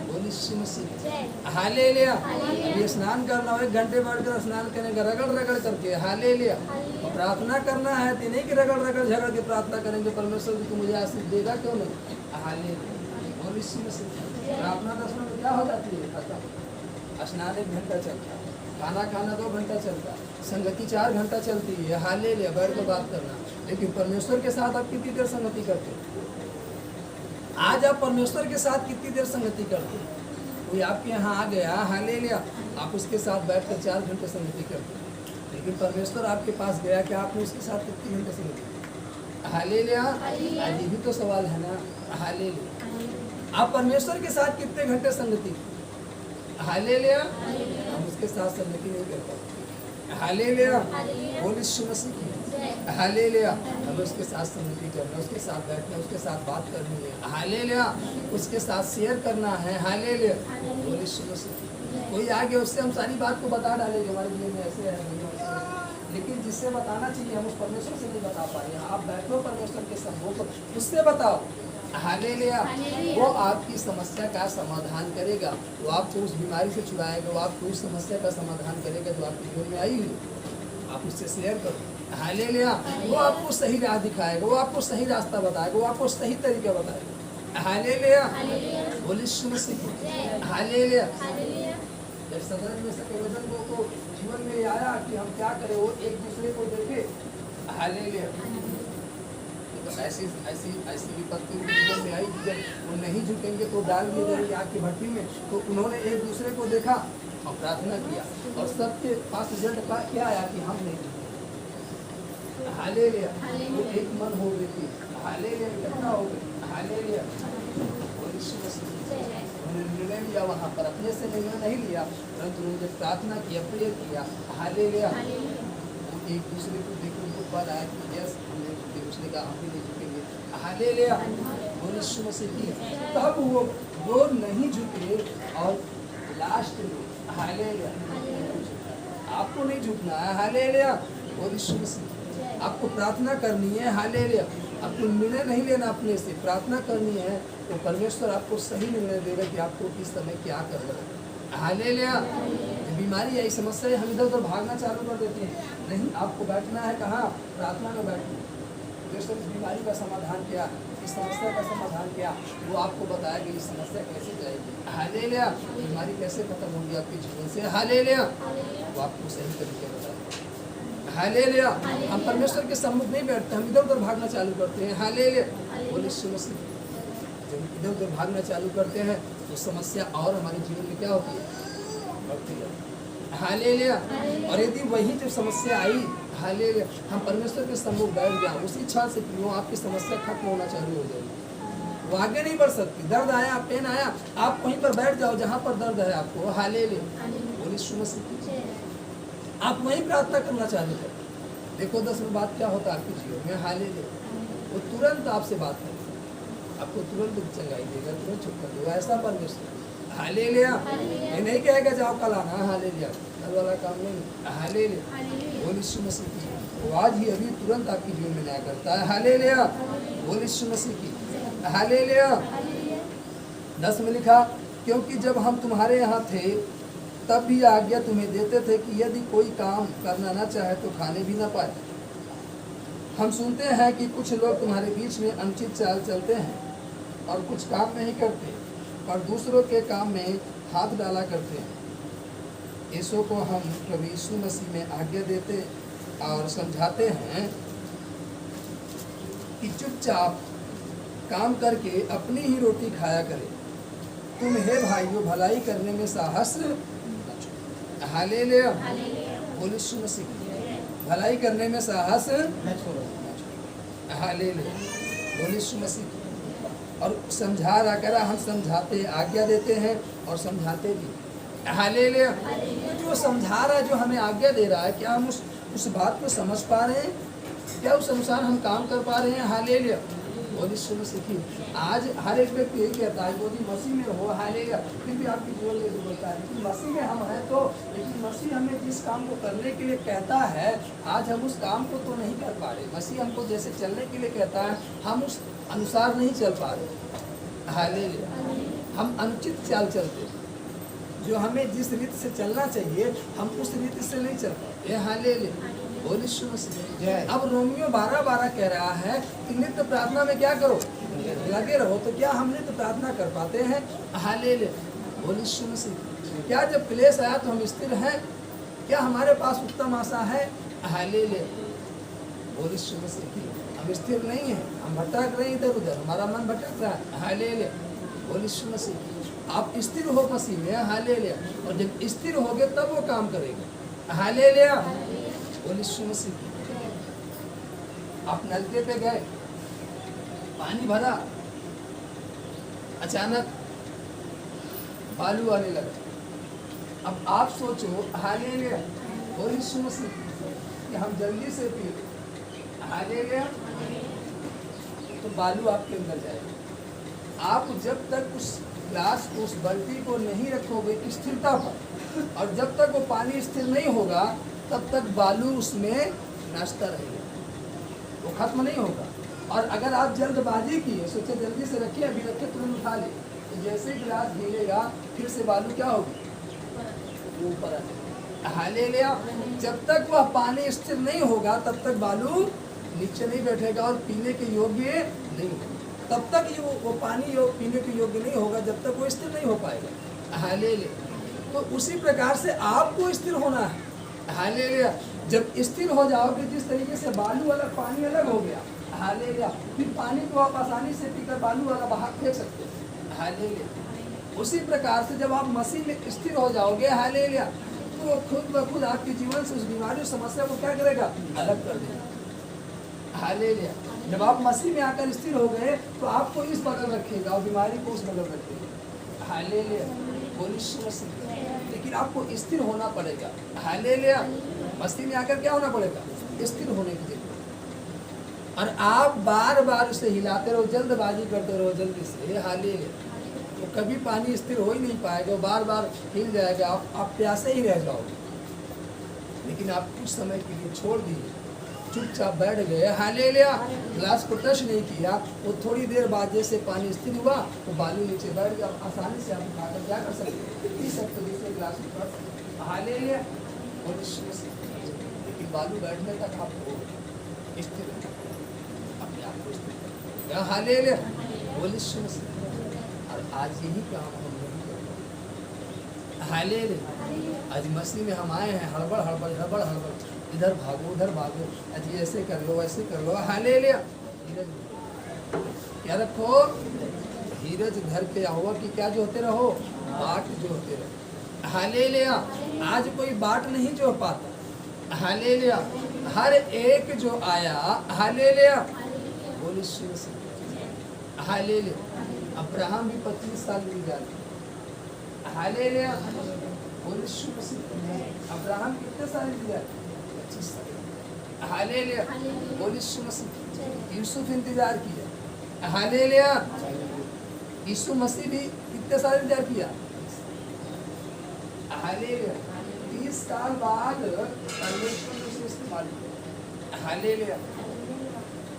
बोल यीशु मसीह। हालेलुया। अभी स्नान करना हो, 1 घंटे बैठकर स्नान करेंगे रगड़ रगड़ करके। हालेलुया। और प्रार्थना करना है तो नहीं कि रगड़ रगड़ झगड़ के प्रार्थना करेंगे, परमेश्वर जी को मुझे आशीष देगा क्यों नहीं? हालेलुया। बोल यीशु मसीह। प्रार्थना 10 मिनट में क्या हो जाती है? खत्म। स्नान 1 घंटा चलता है, खाना खाना 2 घंटा चलता है, संगति 4 घंटा चलती है। हालेलुया। बैठ कर बात करना। लेकिन परमेश्वर के साथ आप कितनी देर संगति करते हैं? आज आप परमेश्वर के साथ कितनी देर संगति करते हैं? कोई आपके यहाँ आ गया, हालेलुया, आप उसके साथ बैठकर 4 घंटे संगति करते हैं। लेकिन परमेश्वर आपके पास गया कि आपने उसके साथ कितने घंटे संगति की? हालेलुया। आज ये भी तो सवाल है ना। हालेलुया। आप परमेश्वर के साथ कितने घंटे संगति की? हालेलुया। हम उसके साथ संगति नहीं कर पाते। हालेलुया। बोल यीशु मसीह की। हालेलुया। हमें उसके साथ संगति करना, उसके साथ बैठना, उसके साथ बात करनी है। हालेलुया। उसके साथ शेयर करना है। हालेलुया। बोल यीशु मसीह। कोई आगे उससे हम सारी बात को बता डालेंगे, हमारे जीवन में ऐसे है, ऐसे है। लेकिन जिससे बताना चाहिए हम उस परमेश्वर से नहीं बता पा रहे हैं। आप बैठो परमेश्वर के सम्मुख, उससे बताओ। हालेलुया। वो आपकी समस्या का समाधान करेगा, वो आपको उस बीमारी से छुड़ाएगा, वो आपको उस समस्या का समाधान करेगा जो आपके जीवन में आई हुई। आप उससे शेयर करो। हालेलुया। वो आपको सही राह दिखाएगा, वो आपको सही रास्ता बताएगा, वो आपको सही तरीका बताएगा। हालेलुया। बोल यीशु मसीह। हालेलुया। जब सदन में से केवल को जीवन में आया कि हम क्या करें, वो एक दूसरे को देखे। हालेलुया। तो ऐसी ऐसी ऐसी विपत्ति जीवन में आई कि जब वो नहीं झुकेंगे तो डाल दिए जाएंगे आग की भट्टी में। तो उन्होंने एक दूसरे को देखा और प्रार्थना किया, और सबके पास रिजल्ट क्या आया कि हम नहीं झुके। हालेलुया। वो एक मन हो गई थी। हालेलुया। कितना हो गई? हालेलुया। उन्होंने निर्णय लिया, वहाँ पर अपने से निर्णय नहीं लिया, परंतु उन्होंने जब प्रार्थना किया, प्रेयर किया। हालेलुया। वो एक दूसरे को देखकर उनको पता आया कि यस हमने झुके, उसने कहा हम भी नहीं झुकेंगे। हालेलुया। बोल यीशु मसीह की। तब वो नहीं झुके, और लास्ट में हालेलुया, आपको नहीं झुकना है। हालेलुया। बोल यीशु मसीह। आपको प्रार्थना करनी है। हालेलुया। आपको निर्णय नहीं लेना, अपने से प्रार्थना करनी है, तो परमेश्वर आपको सही निर्णय देगा कि आपको किस समय क्या करना है। हालेलुया। बीमारी आई, समस्या है, हम इधर उधर भागना चालू कर देते हैं। नहीं, आपको बैठना है कहाँ? प्रार्थना में बैठना। परमेश्वर इस बीमारी का समाधान किया, इस समस्या का समाधान किया, वो आपको बताया कि इस समस्या कैसे जाएगी। हालेलुया। बीमारी कैसे खत्म होगी आपके जीवन से। हालेलुया। वो आपको सही तरीके बताया। हालेलुया। हम परमेश्वर के सम्मुख नहीं बैठते, हम इधर उधर भागना चालू करते हैं। हालेलुया। बोल यीशु मसीह। जब इधर उधर भागना चालू करते हैं तो समस्या और हमारे जीवन में क्या होती है? बढ़ती है। हालेलुया। और यदि वही जब समस्या आई, हालेलुया, हम परमेश्वर के सम्मुख बैठ जाए, उसी इच्छा से कि वो आपकी समस्या खत्म होना चालू हो जाएगी। वो आगे नहीं बढ़ सकती। दर्द आया, पेन आया, आप वहीं पर बैठ जाओ जहाँ पर दर्द है आपको। हालेलुया। बोल यीशु मसीह। आप वहीं प्रार्थना करना चालू करें। देखो 10 मिनट बाद क्या होता है आपके जीवन में। हालेलुया। वो तुरंत आपसे बात करेगा, आपको तुरंत चंगाई देगा, तुरंत छुटकारा देगा। ऐसा परमेश्वर। हालेलुया। ये नहीं कहेगा जाओ कल आना। हालेलुया। कल वाला काम नहीं। हालेलुया। बोल यीशु मसीह की। वो आज ही अभी तुरंत आपके जीवन में न्याय करता है। हालेलुया। बोल यीशु मसीह की। हालेलुया। 10 में लिखा, क्योंकि जब हम तुम्हारे यहाँ थे तब भी आज्ञा तुम्हें देते थे कि यदि कोई काम करना ना चाहे तो खाने भी ना पाए। हम सुनते हैं कि कुछ लोग तुम्हारे बीच में अनुचित चाल चलते हैं और कुछ काम नहीं करते और दूसरों के काम में हाथ डाला करते हैं। ऐसों को हम प्रभु यीशु मसीह में आज्ञा देते और समझाते हैं कि चुपचाप काम करके अपनी ही रोटी खाया करें। तुम हे भाइयों भलाई करने में साहस। हालेलुया। बोले सुन मसीह, भलाई करने में साहस न छोड़ो। हालेलुया, बोले सुन मसीह। और समझा रहा कर हम समझाते, आज्ञा देते हैं और समझाते भी। हालेलुया, तो जो समझा रहा है, जो हमें आज्ञा दे रहा है, क्या हम उस बात को समझ पा रहे हैं? क्या उस अनुसार हम काम कर पा रहे हैं? हालेलुया, बोले सुन मसीह। आज हर एक व्यक्ति यही कहता है यदि मसीह में हो, हालेलुया, फिर भी आपकी जीवन में बोलता है कि मसीह में हम हैं तो, लेकिन मसीह हमें जिस काम को करने के लिए कहता है, आज हम उस काम को तो नहीं कर पा रहे। मसीह हमको जैसे चलने के लिए कहता है, हम उस अनुसार नहीं चल पा रहे। हालेलुया, हम अनुचित चाल चलते, जो हमें जिस रीति से चलना चाहिए हम उस रीति से नहीं चल पाते। हालेलुया, बोले सुन मसीह। अब रोमियो 12:12 कह रहा है कि नित्य प्रार्थना में क्या करो, लगे रहो। तो क्या हम नित्य प्रार्थना कर पाते हैं? हालेलुया, बोले सुन मसीह। क्या जब क्लेश आया तो हम स्थिर हैं? क्या हमारे पास उत्तम आशा है? हालेलुया, बोले सुन मसीह। हम स्थिर नहीं हैं, हम भटक रहे इधर उधर, हमारा मन भटक रहा है। हालेलुया, बोले सुन मसीह। आप स्थिर हो मसीह में। हालेलुया, और जब स्थिर होगे तब वो काम करेगा। हालेलुया, बोले सुन मसीह। आप नलके पे गए, पानी भरा, अचानक बालू आने लगा। अब आप सोचो, हालेलुया, बोले सुन मसीह, कि हम जल्दी से पी लें। हालेलुया, तो बालू आपके अंदर जाएगा। आप जब तक उस ग्लास को, उस बाल्टी को नहीं रखोगे स्थिरता पर, और जब तक वो पानी स्थिर नहीं होगा तब तक बालू उसमें नाचता रहेगा, वो खत्म नहीं होगा। और अगर आप जल्दबाजी किए, सोचे जल्दी से रखिए, अभी रखे तुरंत उठा ले, तो जैसे ही गिलास हिलेगा फिर से बालू क्या होगी, ऊपर आ जाएगा। हालेलुया, जब तक वह पानी स्थिर नहीं होगा तब तक बालू नीचे नहीं बैठेगा और पीने के योग्य नहीं होगा। तब तक वो पानी पीने के योग्य नहीं होगा जब तक वो स्थिर नहीं हो पाएगा। हालेलुया, तो उसी प्रकार से आपको स्थिर होना है। हालेलुया, जब स्थिर हो जाओगे, जिस तरीके से बालू अलग पानी अलग हो गया, हालेलुया, फिर पानी को आप आसानी से पीकर बालू वाला बाहर फेंक सकते हैं। हालेलुया, उसी प्रकार से जब आप मसीह में स्थिर हो जाओगे, हालेलुया, तो वो खुद ब खुद आपके जीवन से उस बीमारी, उस समस्या को क्या करेगा, अलग कर देगा। हालेलुया, जब आप मसीह में आकर स्थिर हो गए तो आपको इस बगल रखेगा और बीमारी को उस बगल रखेगा। हालेलुया, बोले सुन मसीह। लेकिन आपको स्थिर होना पड़ेगा। हालेलुया, मसीह में आकर क्या होना पड़ेगा, स्थिर होने की जरूरत। और आप बार बार उसे हिलाते रहो, जल्दबाजी करते रहो जल्दी से, हालेलुया, तो कभी पानी स्थिर हो ही नहीं पाएगा, बार बार हिल जाएगा, आप प्यासे ही रह जाओगे। लेकिन आप कुछ समय के लिए छोड़ दीजिए, चुपचाप बैठ गए, हालेलुया, गिलास को टच नहीं किया, वो थोड़ी देर बाद जैसे पानी स्थिर हुआ तो बालू नीचे बैठ गया, आसानी से आप उठाकर क्या कर सकते, पी सकते, दूसरे गिलास में पड़ सकते। हालेलुया, लेकिन बालू बैठने तक आपको स्थिर अपने आप को स्थिर। हालेलुया, बोले सुन। और आज यही काम हम नहीं करते। हालेलुया, आज मसीह में हम आए हैं, हड़बड़ हड़बड़ हड़बड़ हड़बड़, इधर भागो उधर भागो, अजी ऐसे कर लो ऐसे कर लो। हालेलुया, क्या रखो, धीरज धर के यहोवा की क्या जोहते रहो, बाट जोहते रहो। हालेलुया, आज कोई बाट नहीं जो पाता। हालेलुया, हर एक जो आया, हालेलुया, बोले सुन से। हालेलुया, अब्राहम भी 25 साल गुजारे। हालेलुया, बोले सुन से। अब्राहम कितने साल गुजारे, 25 साल। हालेलुया, बोले सुन से। यूसुफ इंतजार किया। हालेलुया, यीशु मसीह भी कितने साल इंतजार किया। हालेलुया, 30 साल बाद परमेश्वर ने उसे इस्तेमाल किया। हालेलुया,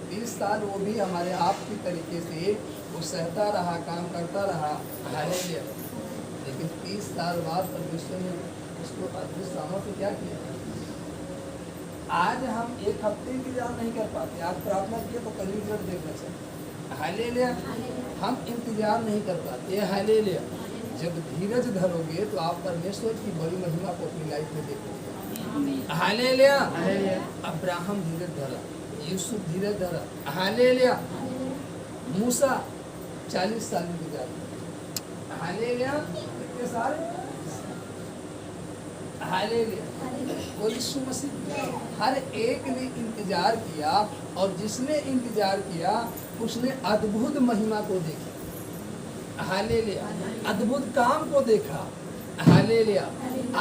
30 साल वो भी हमारे आप की तरीके से वो सहता रहा, काम करता रहा। हालेलुया, लेकिन 30 साल बाद परमेश्वर ने उसको अद्भुत सामर्थ्य क्या किया। आज हम एक हफ्ते इंतजार नहीं कर पाते। आज प्रार्थना किए तो कल रिजल्ट देखना चाहिए। हालेलुया, हम इंतजार नहीं कर पाते। हालेलुया, जब धीरज धरोगे तो आप परमेश्वर की बड़ी महिमा को अपनी लाइफ में देखोगे। हालेलुया, अब्राहम धीरज धरा, यूसुफ धीरज धरा। हालेलुया, मूसा 40 साल इंतजार। हालेलुया, कितने साल, हालेलुया। बोल यीशु मसीह। हर एक ने इंतजार किया और जिसने इंतजार किया उसने अद्भुत महिमा को देखा। हालेलुया। अद्भुत काम को देखा। हालेलुया।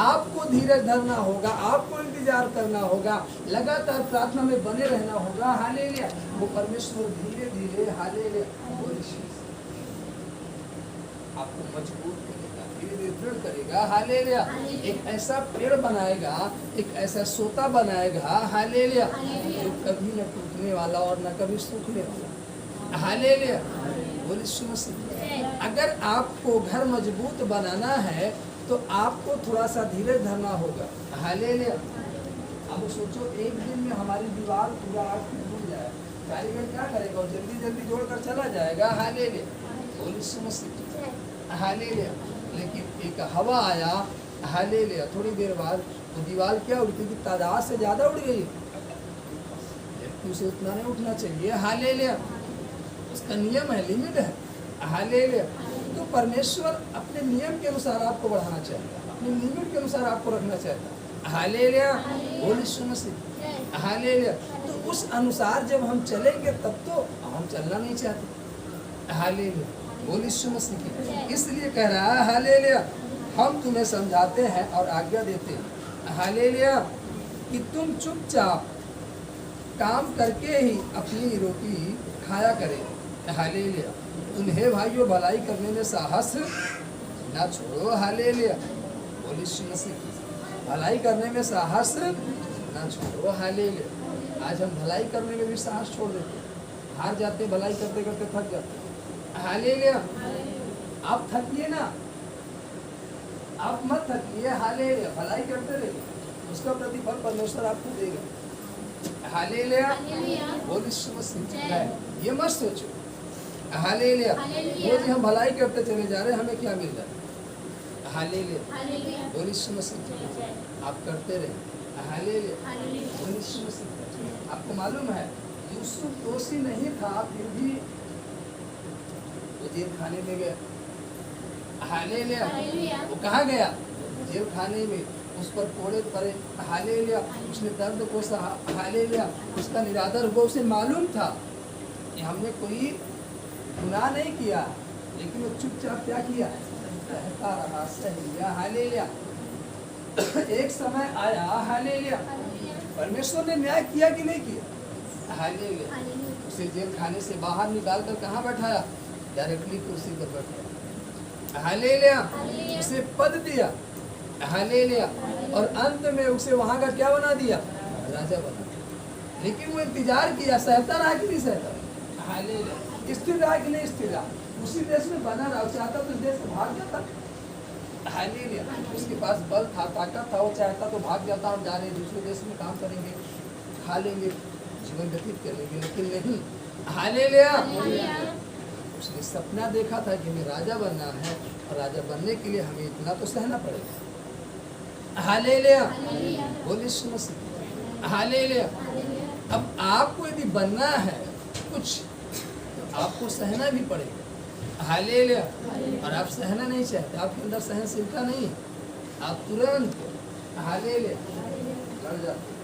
आपको धीरज धरना होगा, आपको इंतजार करना होगा, लगातार प्रार्थना में बने रहना होगा। हालेलुया। वो परमेश्वर धीरे धीरे हालेलुया बोल यीशु आपको मजबूत करेगा, धीरे धीरे दृढ़ करेगा। हालेलुया। एक ऐसा पेड़ बनाएगा, एक ऐसा सोता बनाएगा। हालेलुया। जो कभी न टूटने वाला और न कभी सूखने वाला। हालेलुया। बोल यीशु मसीह। अगर आपको घर मजबूत बनाना है तो आपको थोड़ा सा धीरज धरना होगा। हालेलुया। अब सोचो एक दिन में हमारी दीवार पूरा आग टूट जाए, कारीगर क्या करेगा? और जल्दी जल्दी जोड़कर चला जाएगा। हालेलुया। बोल यीशु मसीह। हालेलुया। लेकिन एक हवा आया, हालेलुया, थोड़ी देर बाद वो दीवार क्या उड़ती थी? तादाद से ज्यादा उड़ गई, जबकि उसे उतना नहीं उठना चाहिए। हालेलुया। उसका नियम है, लिमिट है। हालेलुया। तो परमेश्वर अपने नियम के अनुसार आपको बढ़ाना चाहता है, अपने लिमिट के अनुसार आपको रखना चाहता है। हालेलुया। बोल यीशु मसीह। हालेलुया। तो उस अनुसार जब हम चलेंगे तब तो हम चलना नहीं चाहते। हालेलुया। बोल यीशु मसीह। इसलिए कह रहा है हालेलुया, हम तुम्हें समझाते हैं और आज्ञा देते हैं। हालेलुया। कि तुम चुपचाप काम करके ही अपनी रोटी खाया करें। हालेलुया। तुम्हें भाइयों भलाई करने में साहस ना छोड़ो। हालेलुया। बोल यीशु मसीह। भलाई करने में साहस ना छोड़ो। हालेलुया। आज हम भलाई करने में भी साहस छोड़ देते हैं, हार जाते, भलाई करते करते थक जाते। हालेलुया। आप थकिए ना, आप मत थकिए। हालेलुया। भलाई करते रहिए, उसका प्रतिफल परमेश्वर आपको देगा। हालेलुया। बोल यीशु मसीह। ये मत सोचो। हालेलुया। रोज हम भलाई करते चले जा रहे हैं, हमें क्या मिल रहा है? हालेलुया। बोल यीशु मसीह। आप करते रहे। हालेलुया। बोल यीशु मसीह। आपको मालूम है यूसुफ दोषी नहीं था, फिर भी वो जेल खाने में गया। हालेलुया। वो कहाँ गया? जेल खाने में। उस पर कोड़े पड़े। हालेलुया। उसने दर्द को सहा। हालेलुया। उसका निरादर हुआ। उसे मालूम था कि हमने कोई गुनाह नहीं किया, लेकिन वो चुपचाप क्या किया? रहता रहा, सह लिया। हालेलुया। एक समय आया, हालेलुया, परमेश्वर ने न्याय किया कि नहीं किया? हालेलुया। उसे जेल खाने से बाहर निकाल कर कहाँ बैठाया? डायरेक्टली कुर्सी पर बैठाया। हालेलुया। उसे पद दिया। हालेलुया। और अंत में उसे वहाँ का क्या बना दिया? राजा बना दिया। लेकिन वो इंतजार किया, सहता रहा कि नहीं सहता? हालेलुया। स्थिर रहा कि नहीं स्थिर रहा? उसी देश में बना रहा। चाहता तो देश से भाग जाता। हालेलुया। उसके पास बल था, ताकत था, वो चाहता तो भाग जाता, हम जा रहे दूसरे देश में काम करेंगे, खा लेंगे, जीवन व्यतीत कर लेंगे, लेकिन नहीं। हालेलुया। उसने सपना देखा था कि हमें राजा बनना है, और राजा बनने के लिए हमें इतना तो सहना पड़ेगा। हालेलुया। बोल यीशु मसीह। हालेलुया। अब आपको यदि बनना है कुछ, तो आपको सहना भी पड़ेगा। हालेलुया। और आप सहना नहीं चाहते, आपके अंदर सहनशीलता नहीं है, आप तुरंत हालेलुया लड़ जाते।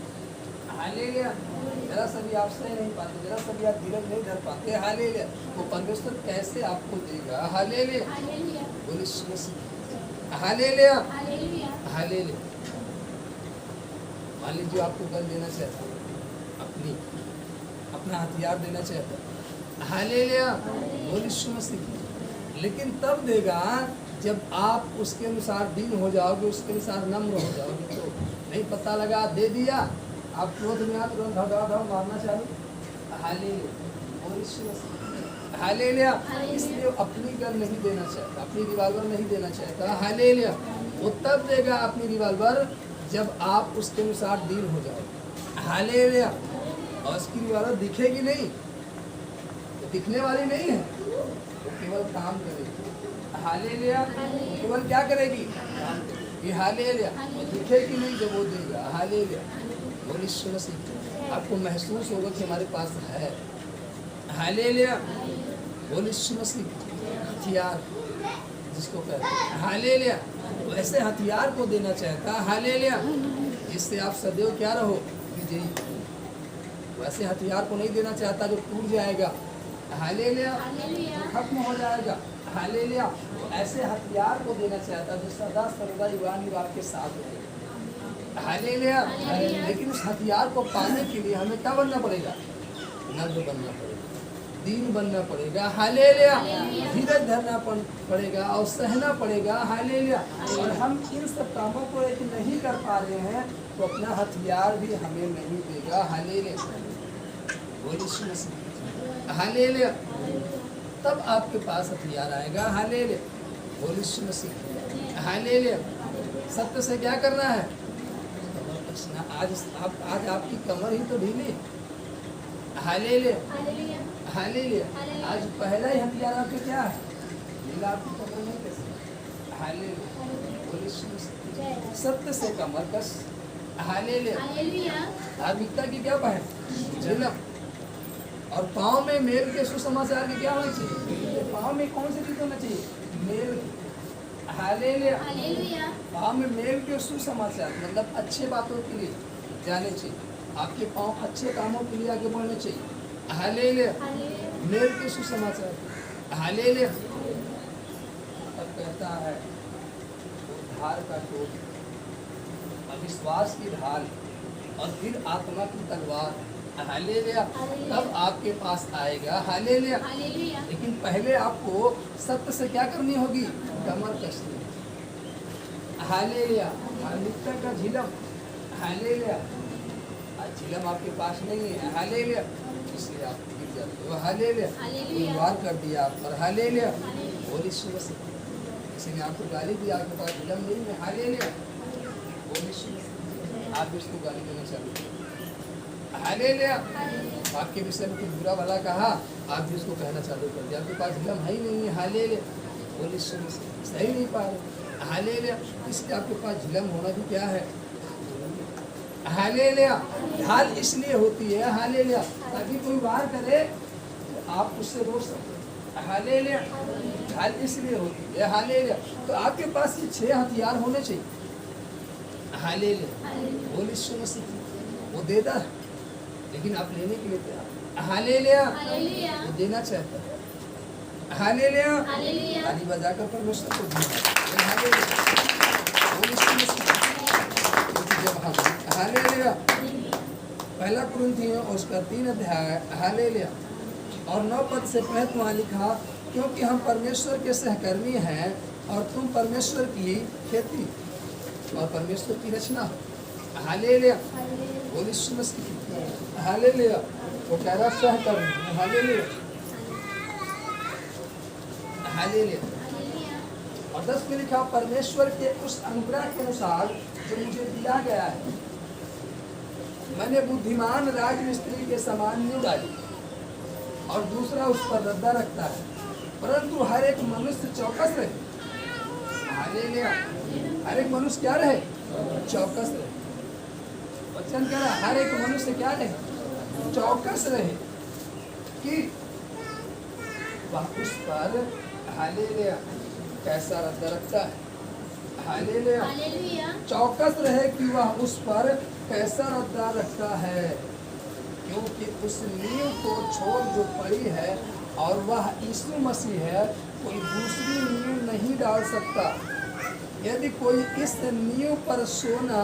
हालेलुया। जरा सा भी आप सह नहीं पाते, जरा सा भी आप धीरज नहीं धर पाते। हालेलुया। वो परमेश्वर कैसे आपको देगा? हालेलुया। बोल यीशु मसीह। हालेलुया। हालेलुया। मान लीजिए आपको गन देना चाहता है, अपना हथियार देना चाहता है। हालेलुया। बोल यीशु मसीह। लेकिन तब देगा जब आप उसके अनुसार दीन हो जाओगे, उसके अनुसार नम्र हो जाओगे। तो नहीं पता लगा, दे दिया, आप क्रोध में आ तुरंत धड़ाधड़ मारना चालू। हालेलुया। बोल यीशु मसीह। हालेलुया। इसलिए अपनी गन नहीं देना चाहता, अपनी रिवॉल्वर नहीं देना चाहता। हालेलुया। वो तब देगा अपनी रिवॉल्वर जब आप उसके अनुसार दीन हो जाओगे। हालेलुया। और उसकी रिवॉल्वर दिखेगी नहीं, तो दिखने वाली नहीं है, वो केवल काम करेगी। हालेलुया। केवल क्या करेगी? काम करेगी। हालेलुया। वो दिखेगी नहीं जब वो देगा। हालेलुया। बोल यीशु मसीह। आपको महसूस होगा कि हमारे पास है। हालेलुया। बोल यीशु मसीह। हथियार जिसको कहते हैं, हालेलुया, वैसे हथियार को देना चाहता है, हालेलुया, जिससे आप सदैव क्या रहो, विजयी। वैसे हथियार को नहीं देना चाहता जो टूट जाएगा, हालेलुया, खत्म हो जाएगा, हालेलुया। ऐसे हथियार को देना चाहता जो सदा सर्वदा युवा निवास के साथ रहेगा, हालेलुया। लेकिन उस हथियार को पाने के लिए हमें क्या बनना पड़ेगा, नम्र बनना पड़ेगा, दीन बनना पड़ेगा, हालेलुया, धीरज धरना पड़ेगा और सहना पड़ेगा, हालेलुया। और हम इन सब कामों को यदि नहीं कर पा रहे हैं तो अपना हथियार भी हमें नहीं देगा, हालेलुया, हालेलुया। तब आपके पास हथियार आएगा, हालेलुया, बोल यीशु मसीह, हालेलुया। सत्य से क्या करना है, आज आपकी कमर ही तो ढीली, हालेलुया, हालेलुया। आज पहला ही हथियार आपके क्या है, ढीला आपकी कमर नहीं कैसे, हालेलुया, बोल यीशु मसीह। सत्य से कमर कस, हालेलुया। धार्मिकता की क्या पहन, झिलम। और पाँव में मेल के सुसमाचार की क्या होना चाहिए, पाँव में कौन सी चीज होना चाहिए, मेल, हालेलुया। पाँव में मेल के सुसमाचार मतलब अच्छे बातों के लिए जाने चाहिए, आपके पाँव अच्छे कामों के लिए आगे बढ़ने चाहिए, हालेलुया, मेल के सुसमाचार, हालेलुया। अब कहता है उद्धार का टोप, अविश्वास की ढाल और फिर आत्मा की तलवार, हालेलुया, तब आपके पास आएगा, हालेलुया। लेकिन पहले आपको सत्य से क्या करनी होगी, कमर कसनी, हालेलुया। धार्मिकता का झिलम, हालेलुया। आज झिलम आपके पास नहीं है, हालेलुया, इसलिए आप गिर जाते हो, हालेलुया, इनकार कर दिया आप पर, हालेलुया, बोल यीशु मसीह। किसी ने आपको गाली दी, आपके पास झिलम नहीं है, हालेलुया, बोल यीशु मसीह। आप भी उसको गाली देना चालू करें, हालेलुया। आपके विषय में कुछ बुरा भला कहा, आप भी उसको कहना चालू कर दिया, आपके पास झिलम है ही नहीं है, हालेलुया, बोल यीशु मसीह। सही नहीं पा रहे, हालेलुया, इसलिए आपके पास झिलम होना भी क्या है, हालेलुया। ढाल इसलिए होती है, हालेलुया, ताकि कोई वार करे तो आप उससे रोक सको, हालेलुया। ढाल इसलिए होती है, हालेलुया। तो आपके पास ये 6 हथियार होने चाहिए, हालेलुया, बोल यीशु मसीह। वो देता है लेकिन आप लेने के लिए तैयार, हालेलुया, वो देना चाहता है, हालेलुया। ताली बजाकर परमेश्वर को धन्यवाद, हालेलुया, बोल यीशु मसीह। जब हम, हालेलुया, पहला कुरिन्थियों उसका 3 अध्याय, हालेलुया, और 9 पद से पहले वहाँ लिखा, क्योंकि हम परमेश्वर के सहकर्मी हैं और तुम परमेश्वर की खेती और परमेश्वर की रचना, हालेलुया, बोल यीशु मसीह, हालेलुया। वो कह रहा सहकर्मी, हालेलुया, हालेलुया। और 10 में लिखा, परमेश्वर के उस अनुग्रह के अनुसार जो मुझे दिया गया है, मैंने बुद्धिमान राजमिस्त्री के समान नींव डाली और दूसरा उस पर रद्दा रखता है, परंतु हर एक मनुष्य चौकस रहे, हालेलुया। हर एक मनुष्य क्या रहे, चौकस रहे। वचन कह रहा हर एक मनुष्य क्या रहे, चौकस रहे कि वह उस पर, हालेलुया, कैसा रद्दा रखता है, हालेलुया। चौकस रहे कि वह उस पर कैसा रद्दा रखता है, क्योंकि उस नींव को छोड़ जो पड़ी है और वह यीशु मसीह है, कोई दूसरी नींव नहीं डाल सकता। यदि कोई इस नींव पर सोना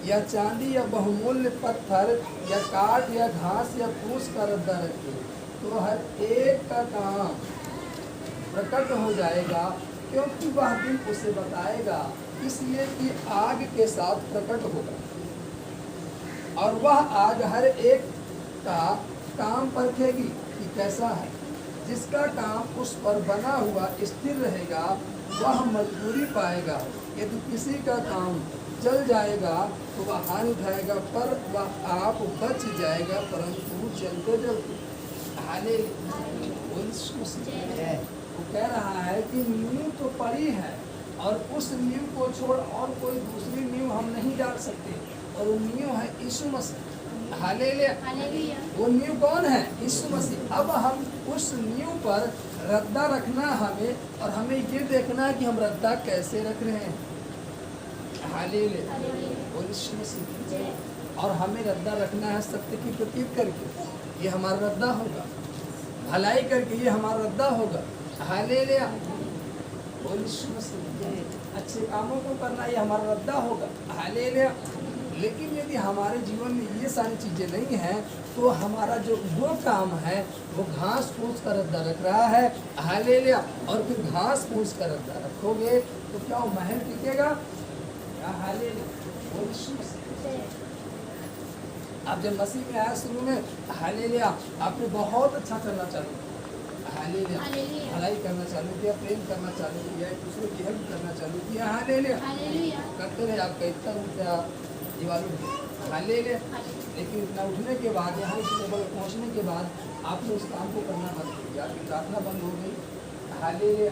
या चांदी या बहुमूल्य पत्थर या काठ या घास या फूस का रद्दा रखे तो हर एक का काम प्रकट हो जाएगा, क्योंकि वह दिन उसे बताएगा, इसलिए कि आग के साथ प्रकट होगा और वह आग हर एक का काम परखेगी कि कैसा है। जिसका काम उस पर बना हुआ स्थिर रहेगा वह मजदूरी पाएगा, यदि किसी का काम जल जाएगा तो वह हानि उठाएगा, पर वह आप बच जाएगा, परंतु जलते जलते, हालेलुया। वो कह रहा है कि नींव तो पड़ी है और उस नींव को छोड़ और कोई दूसरी नींव हम नहीं डाल सकते, और वो नींव है यीशु मसीह, हालेलुया। वो नींव कौन है, यीशु मसीह। अब हम उस नींव पर रद्दा रखना हमें, और हमें ये देखना है कि हम रद्दा कैसे रख रहे हैं। हालेलुया, बोल यीशु मसीह। और हमें रद्दा रखना है सत्य की प्रतीत करके, ये हमारा रद्दा होगा। भलाई करके ये हमारा रद्दा होगा। हालेलुया, बोल यीशु मसीह। अच्छे कामों को करना ये हमारा रद्दा होगा। हालेलुया। लेकिन यदि हमारे जीवन में ये सारी चीज़ें नहीं हैं तो हमारा जो वो काम है वो घास फूस का रद्दा रख रहा है। हालेलुया। और फिर घास फूस का रद्दा रखोगे तो क्या वो महल टिकेगा? हालेलुया, बोल यीशु मसीह। आप जब मसीह में आया शुरू में, हालेलुया, आपने बहुत अच्छा करना चालू किया। हालेलुया, भलाई करना चालू किया, प्रेम करना चालू किया, एक दूसरे की हेल्प करना चालू किया। हालेलुया, करते रहे। आपका इतना रुपया दीवारों, हालेलुया। लेकिन इतना उठने के बाद, यहाँ इस लेवल पर पहुँचने के बाद आपने उस काम को करना बंद कर दिया। आपकी प्रार्थना बंद हो गई। हालेलुया,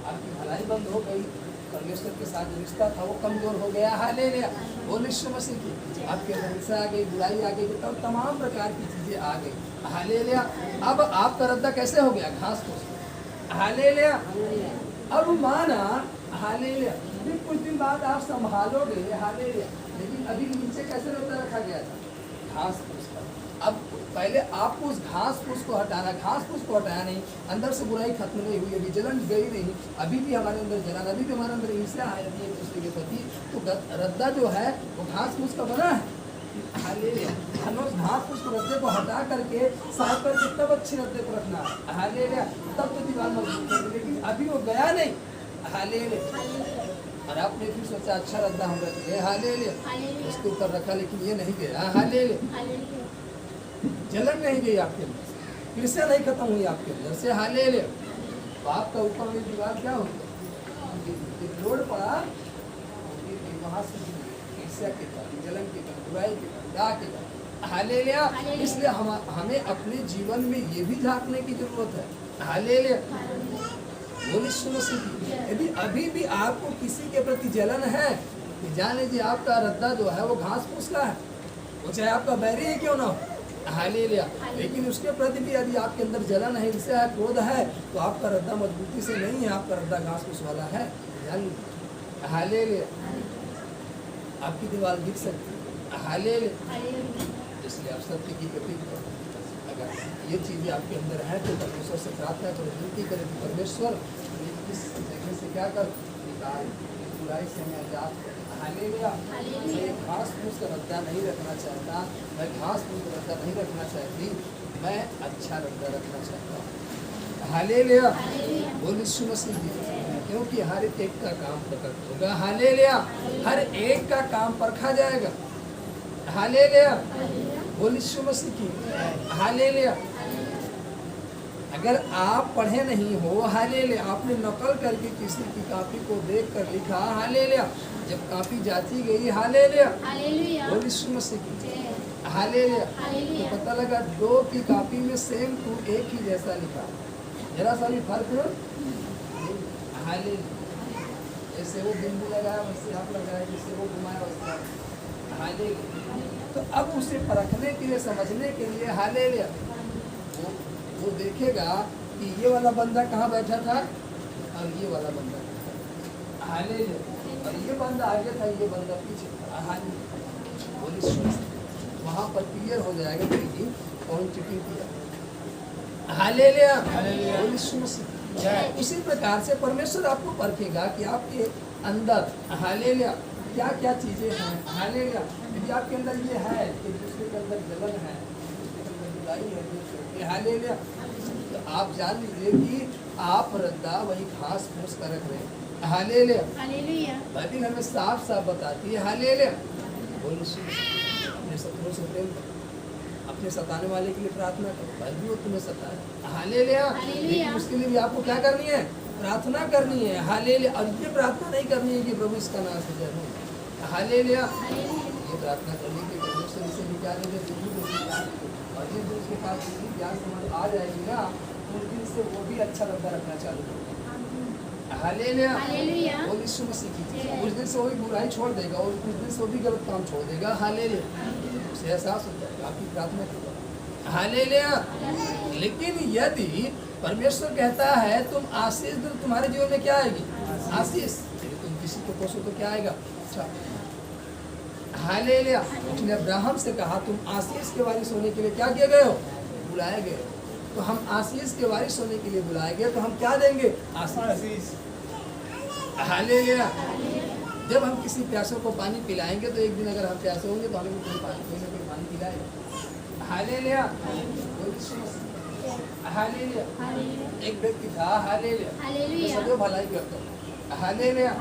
आपकी भलाई बंद हो गई। परमेश्वर के साथ जो रिश्ता था वो कमजोर हो गया। हालेलुया, बोल यीशु मसीह की। आपके अंदर हिंसा आ गई, बुराई आ गई, तो तमाम प्रकार की चीजें आ गई। हालेलुया। अब आपका रद्दा कैसे हो गया? घास फूस। हालेलुया। अब माना, हालेलुया, फिर कुछ दिन बाद आप संभालोगे। हालेलुया। लेकिन अभी नीचे कैसे रद्दा रखा गया था? घास फूस का। अब पहले आपको उस घास फूस को हटाना, घास फूस को हटाया नहीं, अंदर से बुराई खत्म नहीं हुई, अभी जलन गई नहीं, अभी भी हमारे अंदर जलन, अभी भी हमारे अंदर ईर्ष्या है एक दूसरे के प्रति, तो रद्दा जो है वो घास फूस का बना है। हालेलुया। हमें उस घास फूस को रद्दे को हटा करके साफ करके तब अच्छे रद्दे को रखना है। हालेलुया, तब तो दीवार मजबूत होगी। लेकिन अभी वो गया नहीं। हालेलुया। और आपने फिर सोचा अच्छा रद्दा हम रख गए। हालेलुया, उसके ऊपर रखा, लेकिन ये नहीं गया। हालेलुया, जलन नहीं गई आपके अंदर, ईर्ष्या नहीं खत्म हुई आपके अंदर से। हालेलुया। बाप का ऊपर वाली दीवार क्या होगी? रोड पड़ा, वहां से ईर्ष्या के कारण, जलन के कारण, बुराई के कारण, दाग के कारण। हालेलुया। इसलिए हमें अपने जीवन में ये भी झांकने की जरूरत है। हालेलुया, बोल यीशु मसीह। यदि अभी भी आपको किसी के प्रति जलन है, तो जान लीजिए आपका रद्दा जो है वो घास फूस का है, वो चाहे आपका बैरी है क्यों ना हो। हालेलुया। लेकिन उसके प्रति भी यदि आपके अंदर जलन है, हिंसा है, क्रोध है, तो आपका रद्दा मजबूती से नहीं है, आपका रद्दा घास फूस वाला है। हालेलुया। आपकी दीवार गिर सकती है। हालेलुया। इसलिए आप सत्य की प्रतीक करो। अगर ये चीज़ें आपके अंदर है तो परमेश्वर से प्रार्थना करो, विनती करें कि परमेश्वर इस जगह से क्या कर निकाल, बुराई से हमें आजाद कर। हालेलुया। मैं घास फूस का रद्दा नहीं रखना चाहता, मैं घास फूस का रद्दा नहीं रखना चाहती, मैं अच्छा रद्दा रखना चाहता हूँ। हालेलुया, बोल यीशु मसीह की। क्योंकि हर एक का काम प्रकट होगा। हालेलुया, हर एक का काम परखा जाएगा। हालेलुया, बोल यीशु मसीह की। हालेलुया। अगर आप पढ़े नहीं हो, हालेलुया, आपने नकल करके किसी की कॉपी को देख कर लिखा, हालेलुया, जब कॉपी जाती गई, हालेलुया, बोल यीशु मसीह की। हालेलुया। तो पता लगा दो की कॉपी में सेम टू एक ही जैसा लिखा, जरा सा भी फर्क नहीं। हालेलुया। जैसे वो बिंदु लगाया वैसे आप लगाया, जैसे वो घुमाया वैसे। हालेलुया। तो अब उसे परखने के लिए, समझने के लिए, हालेलुया, वो देखेगा कि ये वाला बंदा कहाँ बैठा था और ये वाला बंदा कहाँ था। हालेलुया। और ये बंदा आगे था, ये बंदा पीछे था। हालेलुया। वहाँ पर क्लियर हो जाएगा कि कौन चीटिंग किया। हालेलुया। उसी प्रकार से परमेश्वर आपको परखेगा कि आपके अंदर, हालेलुया, क्या क्या चीज़ें हैं। हालेलुया। यदि आपके अंदर ये है कि दूसरे के अंदर जलन है, दूसरे के अंदर बुराई है, हालेलुया, तो आप जान लीजिए कि आप रद्दा वही घास फूस कर रख रहे हैं। हालेलुया। बाइबल हमें साफ साफ बताती है। हालेलुया। अपने शत्रुओं से प्रेम करो, अपने सताने वाले के लिए प्रार्थना करो, भले वो तुम्हें सताए। हालेलुया। लेकिन उसके लिए भी आपको क्या करनी है? प्रार्थना करनी है। हालेलुया। और ये प्रार्थना नहीं करनी है कि प्रभु इसका नाम से जय हो। हालेलुया। ये प्रार्थना करनी है कि परमेश्वर इसे निकालेंगे, और जिस दिन उसके पास ज्ञान समझ आ जाएगी ना, उस दिन से वो भी अच्छा रद्दा रखना चालू करेगा। हालेलुया। बोल यीशु मसीह की। उस दिन से वो भी बुराई छोड़ देगा, और उस दिन से वो भी गलत काम छोड़ देगा। हालेलुया। उसे एहसास हो जाएगा आपकी प्रार्थना के द्वारा। हालेलुया। लेकिन यदि परमेश्वर कहता है तुम आशीष दो, तुम्हारे जीवन में क्या आएगी? आशीष। यदि तुम किसी को पोषो तो क्या आएगा? अच्छा, हालेलुया। उसने अब्राहम से कहा तुम आशीष के वारिस होने के लिए क्या किए गए हो? बुलाए गए। तो हम आशीष के वारिस होने के लिए बुलाए गए, तो हम क्या देंगे? आशीष। हालेलुया। जब हम किसी प्यासों को पानी पिलाएंगे तो एक दिन अगर हम प्यासे होंगे तो हमें कोई पानी पिलाएगा। हालेलुया। हालेलुया। एक व्यक्ति था, हालेलुया, वो सदैव भलाई करता था। हालेलुया।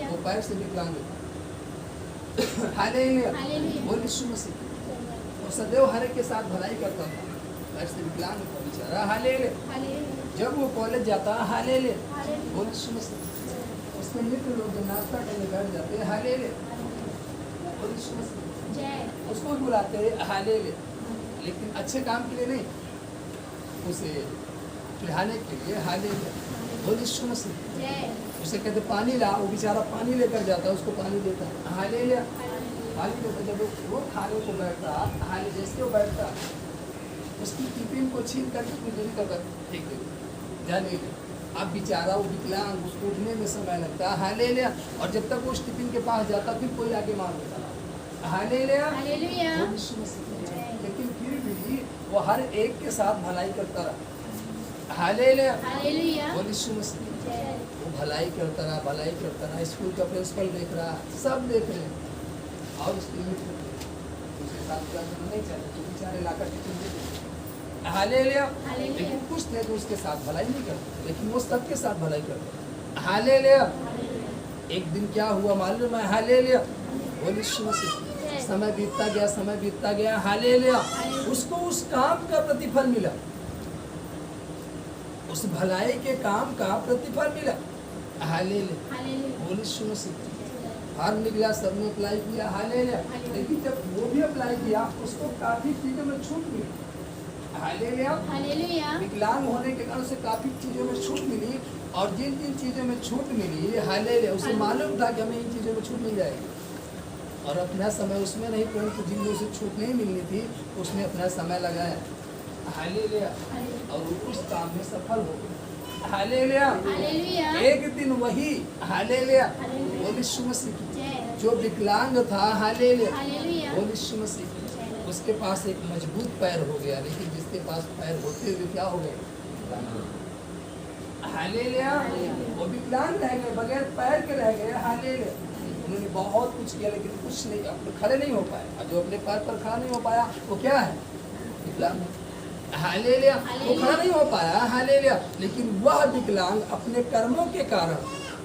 वो पैर से विकलांग था। हालेलुया। बोल यीशु मसीह। वो सदैव हर एक के साथ भलाई करता था, पैर से विकलांग था बेचारा। हालेलुया। जब वो कॉलेज जाता, हालेलुया, बोल यीशु मसीह, उसके मित्र लोग जो नाश्ता करने बैठ जाते हैं, हालेलुया, बोल यीशु मसीह, उसको बुलाते हैं, हालेलुया, लेकिन अच्छे काम के लिए नहीं, उसे पिलाने के लिए। हालेलुया, बोल यीशु मसीह। उसे कहते पानी ला, वो बेचारा पानी लेकर जाता है, उसको पानी देता है। हालेलुया, पानी देता। जब वो खाने को बैठता, हाले जैसे वो बैठता, उसकी टिफिन को छीन करके कुछ देरी कर फेंक देता, जाने अब बेचारा वो विकलांग, उसको उठने में समय लगता। हालेलुया। और जब तक वो उस टिफिन के पास जाता फिर कोई आगे मार देता। हालेलुया, बोल यीशु मसीह। लेकिन फिर भी वो हर एक के साथ भलाई करता रहा। हालेलुया, बोल यीशु मसीह। वो भलाई करता रहा, भलाई करता रहा। स्कूल का प्रिंसिपल देख रहा, सब देख रहे हैं, और उसके मित्र उसके साथ नहीं चले तो बेचारे लाकर टिफिन देते। हालेलुया। लेकिन कुछ थे तो उसके साथ भलाई नहीं करते, लेकिन वो सबके साथ भलाई करते। हालेलुया। एक दिन क्या हुआ मालूम है? हालेलुया, बोल यीशु मसीह। समय बीतता गया, समय बीतता गया। हालेलुया। उसको उस काम का प्रतिफल मिला, उस भलाई के काम का प्रतिफल मिला। हालेलुया, बोल यीशु मसीह। हर निकला, सबने अप्लाई किया। हालेलुया। लेकिन जब वो भी अप्लाई किया उसको काफी चीजों में छूट मिली। हालेलुया। विकलांग होने के कारण उसे काफी चीजों में छूट मिली, और जिन जिन चीजों में छूट मिली, हालेलुया, उसे मालूम था कि हमें इन चीजों में छूट मिल जाएगी, और अपना समय उसमें नहीं, परंतु जिन लोगों से छूट नहीं मिलनी थी उसने अपना समय लगाया। हालेलुया। और उस काम में सफल हो गया। हालेलुया। एक दिन वही, हालेलुया, बोल यीशु मसीह, जो विकलांग था, हालेलुया, बोल यीशु मसीह, उसके पास एक मजबूत पैर हो गया। लेकिन जिसके पास पैर होते हुए क्या हो गए? हालेलुया। वो विकलांग रह गए, बगैर पैर के रह गए। हालेलुया। उन्होंने बहुत कुछ किया लेकिन कुछ नहीं, अपने खड़े नहीं हो पाए। और जो अपने पैर पर खड़ा नहीं हो पाया वो क्या है? विकलांग। हालेलुया। वो खड़ा नहीं हो पाया। हालेलुया। लेकिन वह विकलांग अपने कर्मों के कारण,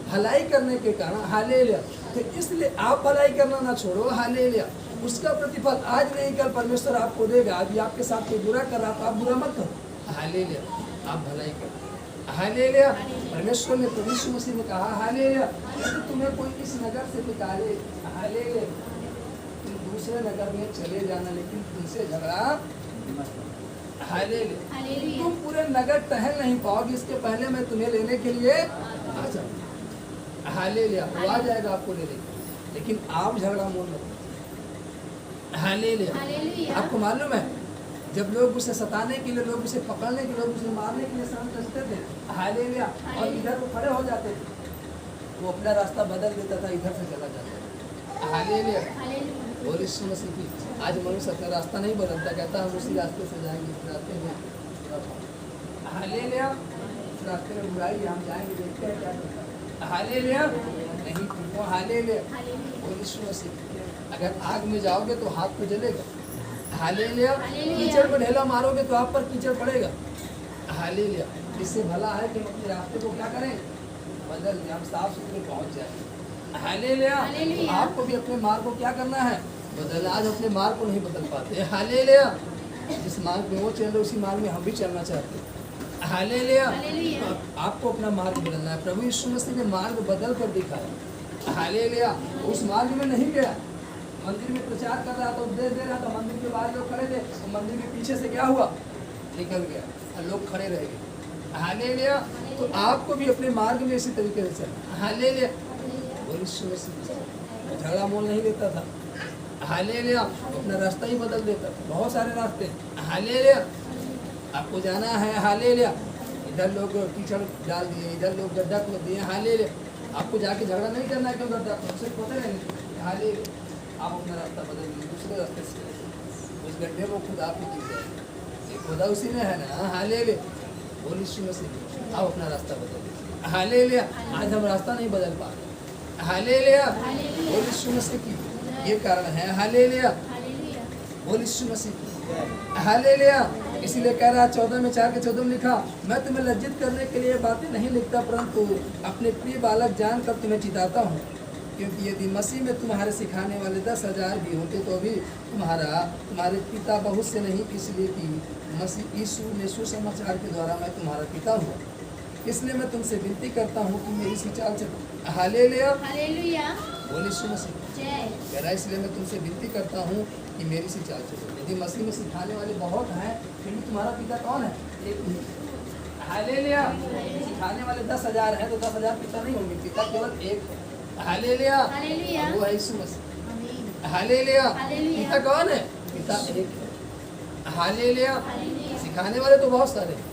भलाई करने के कारण, हालेलुया, तो इसलिए आप भलाई करना ना छोड़ो। हालेलुया। उसका प्रतिफल आज नहीं कल परमेश्वर आपको देगा। अभी आपके साथ कोई बुरा कर रहा तो आप बुरा मत करो। हालेलुया, आप भलाई करो। हालेलुया। परमेश्वर ने प्रभु यीशु मसीह ने कहा, हालेलुया, यदि तुम्हें कोई इस नगर से निकाले, हालेलुया, तुम दूसरे नगर में चले जाना, लेकिन तुमसे झगड़ा मत। हालेलुया। तुम पूरे नगर टहल नहीं पाओगे, इसके पहले मैं तुम्हें लेने के लिए आ जाऊँ। हालेलुया। वो आ जाएगा आपको लेने, लेकिन आप झगड़ा मोल मत। हालेलुया। आपको मालूम है जब लोग उसे सताने के लिए, लोग उसे पकड़ने के लिए, लोग उसे मारने के लिए सामने रचते थे, हालेलुया, और इधर वो खड़े हो जाते थे, वो अपना रास्ता बदल देता था, इधर से चला जाता था। हालेलुया, बोल यीशु मसीह की। आज मनुष्य अपना रास्ता नहीं बदलता, कहता हम उसी रास्ते से जाएंगे, इस रास्ते में। हालेलुया। इस रास्ते में बुराई, हम जाएंगे, देखते हैं क्या करता है। हालेलुया। नहीं तुमको, हालेलुया, बोल यीशु मसीह। अगर आग में जाओगे तो हाथ पे जलेगा। हालेलुया। कीचड़ में ढेला मारोगे तो आप पर कीचड़ पड़ेगा। हालेलुया। इससे भला है कि हम अपने रास्ते को क्या करें? बदल दें, हम साफ सुथरे पहुंच जाए। हालेलुया। आपको भी अपने मार्ग को क्या करना है? बदल। आज अपने मार्ग को नहीं बदल पाते। हालेलुया। जिस मार्ग में वो चल रहे उसी मार्ग में हम भी चलना चाहते हैं। हालेलुया। आपको अपना मार्ग बदलना है। प्रभु यीशु मसीह ने मार्ग बदल कर दिखाया। हालेलुया। उस मार्ग में नहीं गया, मंदिर में प्रचार कर रहा था, उपदेश दे रहा था, मंदिर के बाहर लोग खड़े थे, तो मंदिर के पीछे से क्या हुआ? निकल गया और लोग खड़े रह गए। हालेलुया। तो आपको भी अपने मार्ग में इसी तरीके से चलना। हालेलुया। झगड़ा मोल नहीं लेता था। हालेलुया। अपना रास्ता ही बदल देता था, बहुत सारे रास्ते। हालेलुया। आपको जाना है, हालेलुया, इधर लोग कीचड़ डाल दिए, इधर लोग गड्ढा खोद दिए, हाले आपको जाके झगड़ा नहीं करना है क्यों गड्ढा खोद से खोदे नहीं, हाले आप अपना रास्ता बदल लीजिए, दूसरे रास्ते से उस गड्ढे को खुद आप ही गिर जाए, ये खुदा उसी में है ना, हाले बोल यीशु मसीह आप अपना रास्ता बदल लीजिए, हाले आज हम रास्ता नहीं बदल पा रहे, हाले बोल यीशु मसीह की ये कारण है, हाले बोल यीशु मसीह हालेलुया। इसीलिए कह रहा 14 में 4 के 14 में लिखा, मैं तुम्हें लज्जित करने के लिए बातें नहीं लिखता, परंतु अपने प्रिय बालक जानकर तुम्हें चिताता हूँ, क्योंकि यदि मसीह में तुम्हारे सिखाने वाले 10,000 भी होते तो भी तुम्हारे पिता बहुत से नहीं, इसलिए कि मसीह यीशु ने सुसमाचार के द्वारा मैं तुम्हारा पिता हूँ। इसलिए मैं तुमसे विनती करता हूँ कि मेरी सी चाल चलो। हालेलुया बोल यीशु मसीह कह रहा है, इसलिए मैं तुमसे विनती करता हूँ कि मेरी सी चाल चलो। यदि मसीह में सिखाने वाले बहुत हैं, फिर भी तुम्हारा पिता कौन है? एक ही। हालेलुया। सिखाने वाले 10,000 हैं तो 10,000 पिता नहीं होंगे, पिता केवल एक है। हालेलुया, वो है यीशु मसीह। हालेलुया। पिता कौन है? पिता एक है। हालेलुया। सिखाने वाले तो बहुत सारे हैं,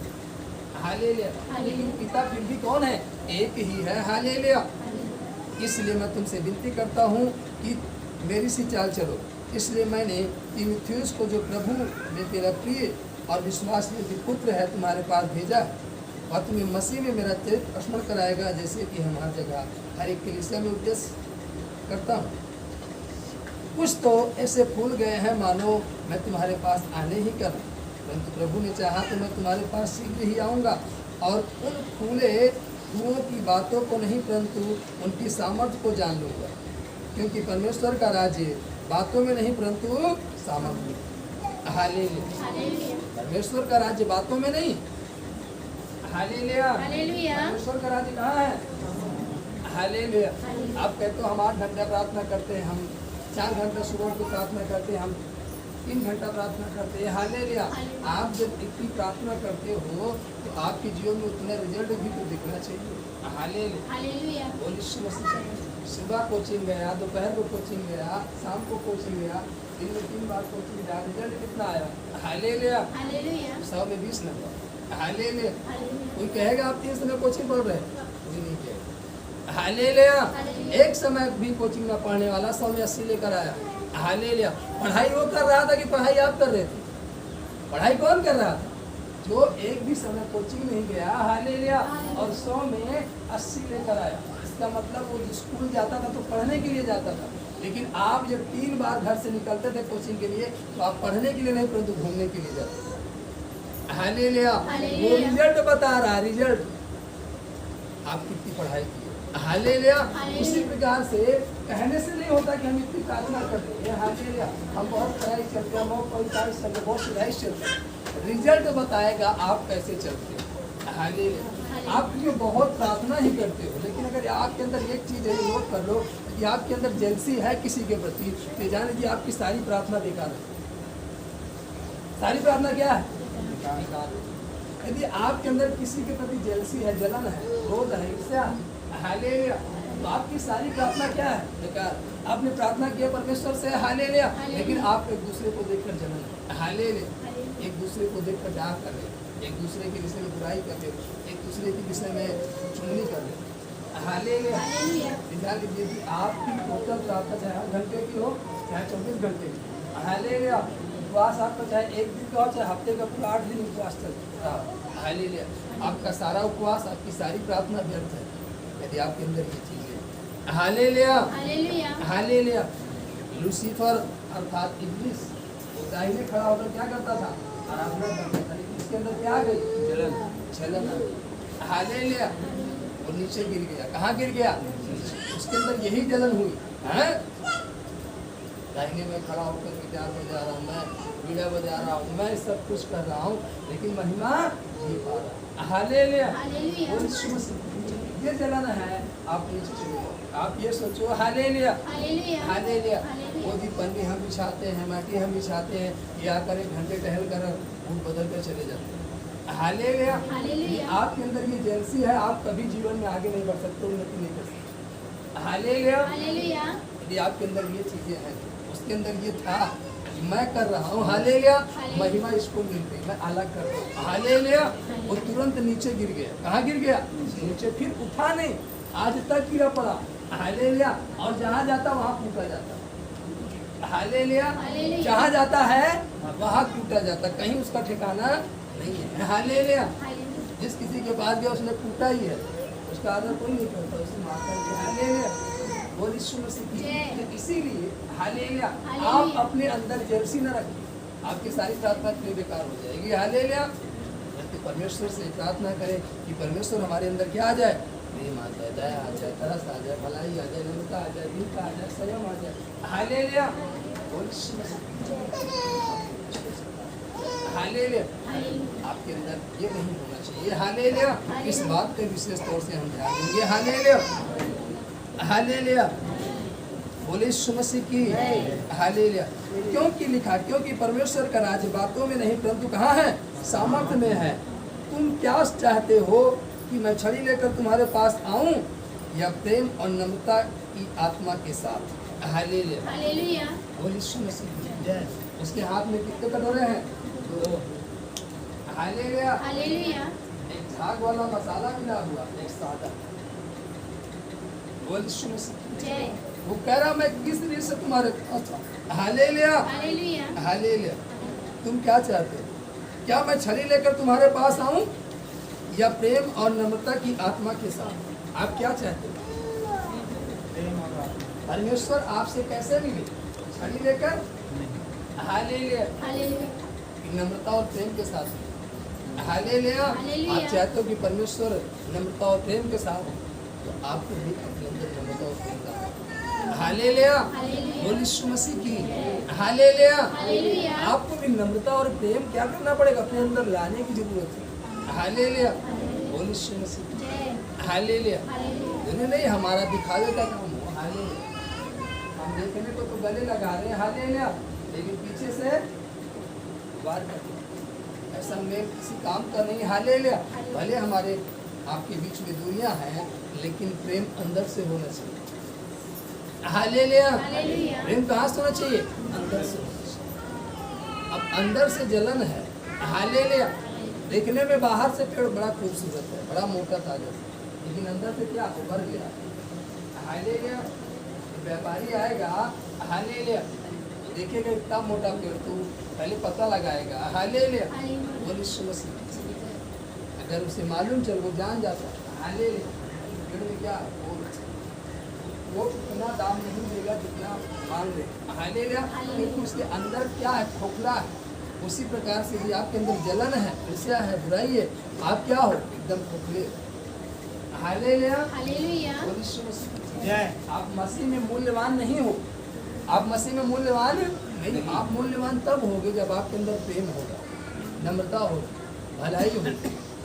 हालेलुया, लेकिन पिता फिर भी कौन है? एक ही है। हालेलुया। इसलिए मैं तुमसे विनती करता हूँ कि मेरी सी चाल चलो। इसलिए मैंने तीमुथियुस को, जो प्रभु में तेरा प्रिय और विश्वासयोग्य पुत्र है, तुम्हारे पास भेजा है, और तुम्हें मसीह में मेरा चरित्र स्मरण कराएगा, जैसे कि हम हर जगह हर एक कलीसिया में उपदेश करता हूँ। कुछ तो ऐसे फूल गए हैं मानो मैं तुम्हारे पास आने ही कर, परंतु प्रभु ने चाहा तो मैं तुम्हारे पास शीघ्र ही आऊँगा, और उन फूलों की बातों को नहीं, परंतु उनकी सामर्थ्य को जान लूँगा, क्योंकि परमेश्वर का राज्य बातों में नहीं परंतु सामर्थ्य में। हालेलुया। परमेश्वर का राज्य बातों में नहीं। हालेलुया। परमेश्वर का राज्य कहाँ है? हालेलुया। आप कहते हो हम 8 घंटा प्रार्थना करते हैं, हम 4 घंटा सुबह को प्रार्थना करते हैं, हम 3 घंटा प्रार्थना करते हैं। हालेलुया। आप जब इतनी प्रार्थना करते हो तो आपके जीवन में उतना रिजल्ट भी तो दिखना चाहिए। हालेलुया। बोल यीशु मसीह। सुबह कोचिंग गया, दोपहर को कोचिंग गया, शाम को कोचिंग गया, दिन में 3 बार कोचिंग गया, रिजल्ट कितना आया? हालेलुया। 100 में 20 नंबर। हालेलुया। कोई कहेगा आप 3 समय कोचिंग पढ़ रहे हैं? कोई नहीं कहेगा। हालेलुया। एक समय भी कोचिंग में पढ़ने वाला 100 में 80 लेकर आया। हालेलुया। पढ़ाई वो कर रहा था कि पढ़ाई आप कर रहे थे? पढ़ाई कौन कर रहा था? जो एक भी समय कोचिंग नहीं गया। हालेलुया। और 100 में 80 लेकर आया। इसका मतलब वो स्कूल जाता था तो पढ़ने के लिए जाता था, लेकिन आप जब 3 बार घर से निकलते थे कोचिंग के लिए, तो आप पढ़ने के लिए नहीं परंतु घूमने के लिए जाते थे। हालेलुया। वो रिजल्ट बता रहा है, रिजल्ट आप कितनी पढ़ाई की। हालेलुया। उसी प्रकार से कहने से नहीं होता कि हम इतनी प्रार्थना करते हैं। हालेलुया। हम बहुत पढ़ाई चलते हैं, बहुत सुधाई चलते हैं, रिजल्ट बताएगा आप कैसे चलते हैं। हालेलुया। आप जो बहुत प्रार्थना ही करते हो, लेकिन अगर आपके अंदर एक चीज़ है, नोट कर लो कि आपके अंदर जेलसी है किसी के प्रति, तो जान लीजिए आपकी सारी प्रार्थना बेकार है। सारी प्रार्थना क्या है? बेकार। यदि आपके अंदर किसी के प्रति जेलसी है, जलन है, क्रोध है, ईर्ष्या, हालेलुया, तो आपकी सारी प्रार्थना क्या है? बेकार। आपने प्रार्थना किया परमेश्वर से, हालेलुया, लेकिन आप एक दूसरे को देखकर जलन, हालेलुया, एक दूसरे को देखकर डाक कर रहे, एक दूसरे के विषय में बुराई कर रहे, एक दूसरे के विषय में चुगली कर रहे। हालेलुया। ध्यान लीजिए कि आपकी टोटल प्रार्थना चाहे 8 घंटे की हो, चाहे 24 घंटे की। हालेलुया। उपवास आपका चाहे 1 दिन का हो, चाहे हफ्ते का पूरा 8 दिन उपवास चलता। हालेलुया। आपका सारा उपवास, आपकी सारी प्रार्थना व्यर्थ है यदि आपके अंदर ये चीज़ है। हालेलुया। हालेलुया। लूसीफर अर्थात इब्लीस वो दाहिने खड़ा होकर क्या करता था? आराधना करता था, लेकिन इसके अंदर क्या आ गई? जलन। हालेलुया। वो नीचे गिर गया। कहाँ गिर गया? उसके अंदर यही जलन हुई है। दाहिने में खड़ा होकर गिटार बजा रहा हूँ, मैं बीड़ा बजा रहा हूँ, मैं सब कुछ कर रहा हूँ, लेकिन महिमा नहीं पा रहा। हालेलुया। ये जलन है, आप नीचे चले जाओ। आप ये सोचो, हालेलुया। हालेलुया। वो भी पन्नी हम बिछाते हैं, माटी हम बिछाते हैं, या कर 1 घंटे टहल कर रूप बदल कर चले जाते हैं। हालेलुया। आपके अंदर ये जेलसी है, आप कभी जीवन में आगे नहीं बढ़ सकते, उन्नति नहीं कर सकते। हालेलुया। यदि आपके अंदर ये चीज़ें हैं, उसके अंदर ये था, मैं कर रहा हूँ, हालेलुया, महिमा इसको मिल गई, मैं अलग कर रहा हूँ, हालेलुया। वो तुरंत नीचे गिर गया। कहाँ गिर गया? नीचे। फिर उठा नहीं, आज तक गिरा पड़ा, हालेलुया। और जहाँ जाता वहाँ टूटा जाता, हालेलुया। जहाँ जाता है वहाँ टूटा जाता, कहीं उसका ठिकाना नहीं है, हालेलुया। जिस किसी के पास गया उसने टूटा ही है, उसका आदर कोई नहीं करता, उसे माफ करके, हालेलुया। वो यीशु मसीह की। तो इसीलिए हालेलुया, आप अपने अंदर जर्सी न रखिए, आपकी सारी प्रार्थना इतनी बेकार हो जाएगी, हालेलुया। तो परमेश्वर से प्रार्थना करें कि परमेश्वर हमारे अंदर क्या आ जाए? प्रेम आ जाए, दया आ जाए, तरस आ जाए, भलाई आ जाए, नम्रता आ जाए, दीनता आ जाए, संयम आ जाए, हालेलुया। हालेलुया। आपके अंदर ये नहीं होना चाहिए, हालेलुया। इस बात पे विशेष तौर से हम ध्यान देंगे, हालेलुया, हालेलुया। बोले यीशु मसीह की, हालेलुया। क्योंकि लिखा, क्योंकि परमेश्वर का राज्य बातों में नहीं परंतु कहाँ है? सामर्थ्य में है। तुम क्या चाहते हो कि मैं छड़ी लेकर तुम्हारे पास आऊं, या प्रेम और नम्रता की आत्मा के साथ? Hallelujah, hallelujah. बोले यीशु मसीह की जय। उसके हाथ में कितने कटोरे हैं? 2। Hallelujah, hallelujah. एक झाग वाला मसाला मिला हुआ, एक सादा। बोले यीशु मसीह की जय। वो कह रहा मैं किस लिए से तुम्हारे पास? Hallelujah, hallelujah. हालेलुया। तुम क्या चाहते हो? क्या मैं छड़ी लेकर तुम्हारे पास आऊं, या प्रेम और नम्रता की आत्मा के साथ? आप क्या चाहते हो? परमेश्वर आपसे कैसे मिले? छड़ी लेकर? Hallelujah, hallelujah. नम्रता और प्रेम के साथ। हालेलुया। हालेलुया। आप चाहते हो कि परमेश्वर नम्रता और प्रेम के साथ, तो आपको भी अपने अंदर नम्रता और प्रेम का, हालेलुया। हालेलुया। बोल यीशु मसीह की, हालेलुया। हालेलुया। आपको भी नम्रता और प्रेम क्या करना पड़ेगा? अपने अंदर लाने की जरूरत है, हालेलुया। बोल यीशु मसीह की, जय। हालेलुया। हालेलुया। नहीं हमारा दिखावे का काम हो, हालेलुया। हम देखने को तो गले लगा रहे हैं, हालेलुया, लेकिन पीछे से वार करते हैं। ऐसा में किसी काम का नहीं, हालेलुया। भले हमारे आपके बीच में दूरियां हैं, लेकिन प्रेम अंदर से होना चाहिए, हालेलुया। हालेलुया। प्रेम कहाँ से होना चाहिए? अंदर से होना चाहिए। अब अंदर से जलन है, हालेलुया। देखने में बाहर से पेड़ बड़ा खूबसूरत है, बड़ा मोटा ताजा, लेकिन अंदर से क्या उभर गया, हालेलुया। व्यापारी आएगा, हालेलुया, देखेगा इतना मोटा पेड़, तो पहले पता लगाएगा, हालेलुया। बोल यीशु मसीह। अगर उसे मालूम चल, वो जान जाता, हालेलुया, पेड़ में क्या वो उतना दाम नहीं देगा जितना मांग ले, हालेलुया। क्योंकि उसके अंदर क्या है? खोखला है। उसी प्रकार से भी आपके अंदर जलन है, ईर्ष्या है, बुराई है, आप क्या हो? एकदम खोखले, हालेलुया। हालेलुया। बोल यीशु मसीह जय। आप मसीह में मूल्यवान नहीं हो, आप मसीह में मूल्यवान नहीं। आप मूल्यवान तब होगे जब आपके अंदर प्रेम होगा, नम्रता होगी, भलाई होगी,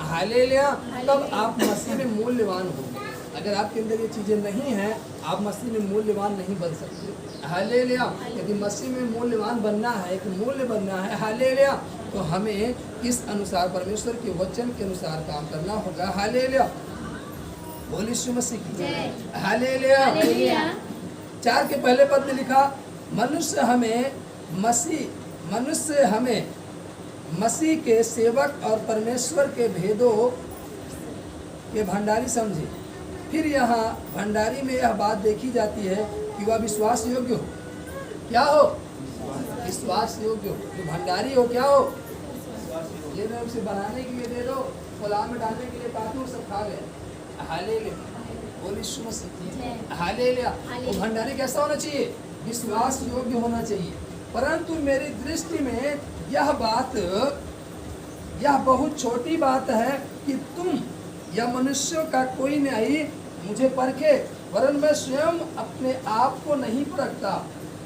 हालेलुया। तब आप मसीह में मूल्यवान होंगे। अगर आपके अंदर ये चीज़ें नहीं हैं, आप मसीह में मूल्यवान नहीं बन सकते, हालेलुया। यदि मसीह में मूल्यवान बनना है, एक मूल्य बनना है, हालेलुया, तो हमें इस अनुसार परमेश्वर के वचन के अनुसार काम करना होगा, हालेलुया। बोल यीशु मसीह की, हालेलुया। 4 के पहले पद में लिखा, मनुष्य हमें मसीह के सेवक और परमेश्वर के भेदों के भंडारी समझे। फिर यहाँ भंडारी में यह बात देखी जाती है कि वह विश्वास योग्य हो, क्या हो? विश्वास योग्य हो। जो भंडारी हो, क्या हो? ये मैं उसे बनाने के लिए दे दो, फलाम में डालने के लिए पाती हूँ, सब खा गए, हालेलुया। बोल यीशु मसीह, हालेलुया। वो भंडारी कैसा होना चाहिए? विश्वास योग्य होना चाहिए। परंतु मेरी दृष्टि में यह बहुत छोटी बात है कि तुम या मनुष्यों का कोई नहीं मुझे परखे, वरन मैं स्वयं अपने आप को नहीं परखता,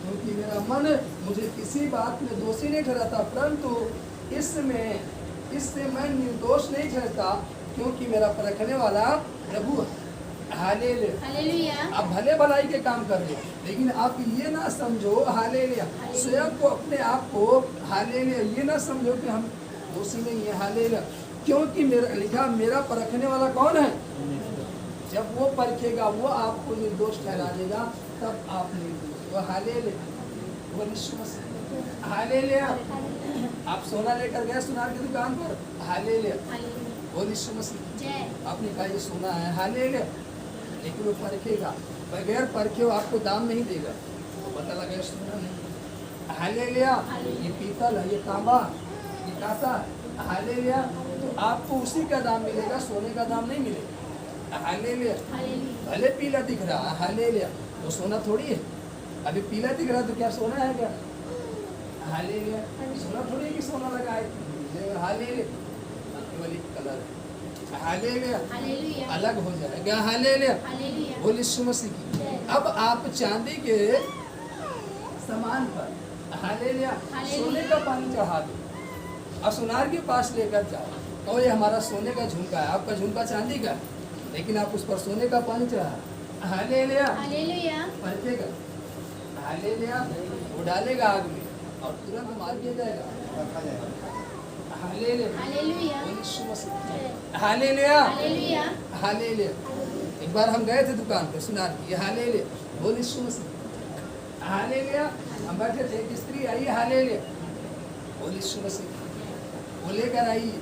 क्योंकि मेरा मन मुझे किसी बात में दोषी नहीं ठहराता, परंतु इससे मैं निर्दोष नहीं ठहरता, क्योंकि मेरा परखने वाला प्रभु है, हालेलुया। आप भले भलाई के काम कर रहे, लेकिन आप ये ना समझो, हालेलुया, स्वयं को, अपने आप को, हालेलुया, ये ना समझो कि हम दोषी नहीं है, हालेलुया, क्योंकि मेरा परखने वाला कौन है? जब वो परखेगा, वो आपको निर्दोष ठहरा देगा, तब आप निर्दोष हो, हालेलुया। बोल यीशु मसीह, हालेलुया। आप सोना लेकर गए सुनार की दुकान पर, हालेलुया, बोल यीशु मसीह। जय। आपने कहा ये सोना है, हालेलुया, लेकिन वो परखेगा, बगैर परखे वो आपको दाम नहीं देगा, पता लगा ये सोना नहीं। हालेलुया, ये पीतल है, ये तांबा, ये कांसा, हालेलुया, तो आपको उसी का दाम मिलेगा, सोने का दाम नहीं मिलेगा। हालेलुया, भले पीला दिख रहा है, हालेलुया, वो सोना थोड़ी है। अभी पीला दिख रहा है तो क्या सोना है क्या? हालेलुया, सोना थोड़ी है कि सोना लगाए, हालेलुया, केवल एक कलर है, हालेलुया, अलग हो जाएगा, हालेलुया, बोल यीशु मसीह की। अब आप चांदी के सामान पर, हालेलुया, सोने का पानी चढ़ा दो और सुनार के पास लेकर जाओ, तो ये हमारा सोने का झुमका है, आपका झुमका चांदी का, लेकिन आप उस पर सोने का पानी चढ़ा, हालेलुया, परखेगा, हालेलुया, वो डालेगा आग में और तुरंत मार दिया जाएगा, हालेलुया, बोल यीशु मसीह, हालेलुया, हालेलुया। एक बार हम गए थे दुकान पे सुनार की, हालेलुया, बोल यीशु मसीह, हालेलुया, हम बैठे थे, एक स्त्री आई, हालेलुया, बोल यीशु मसीह, वो लेकर आई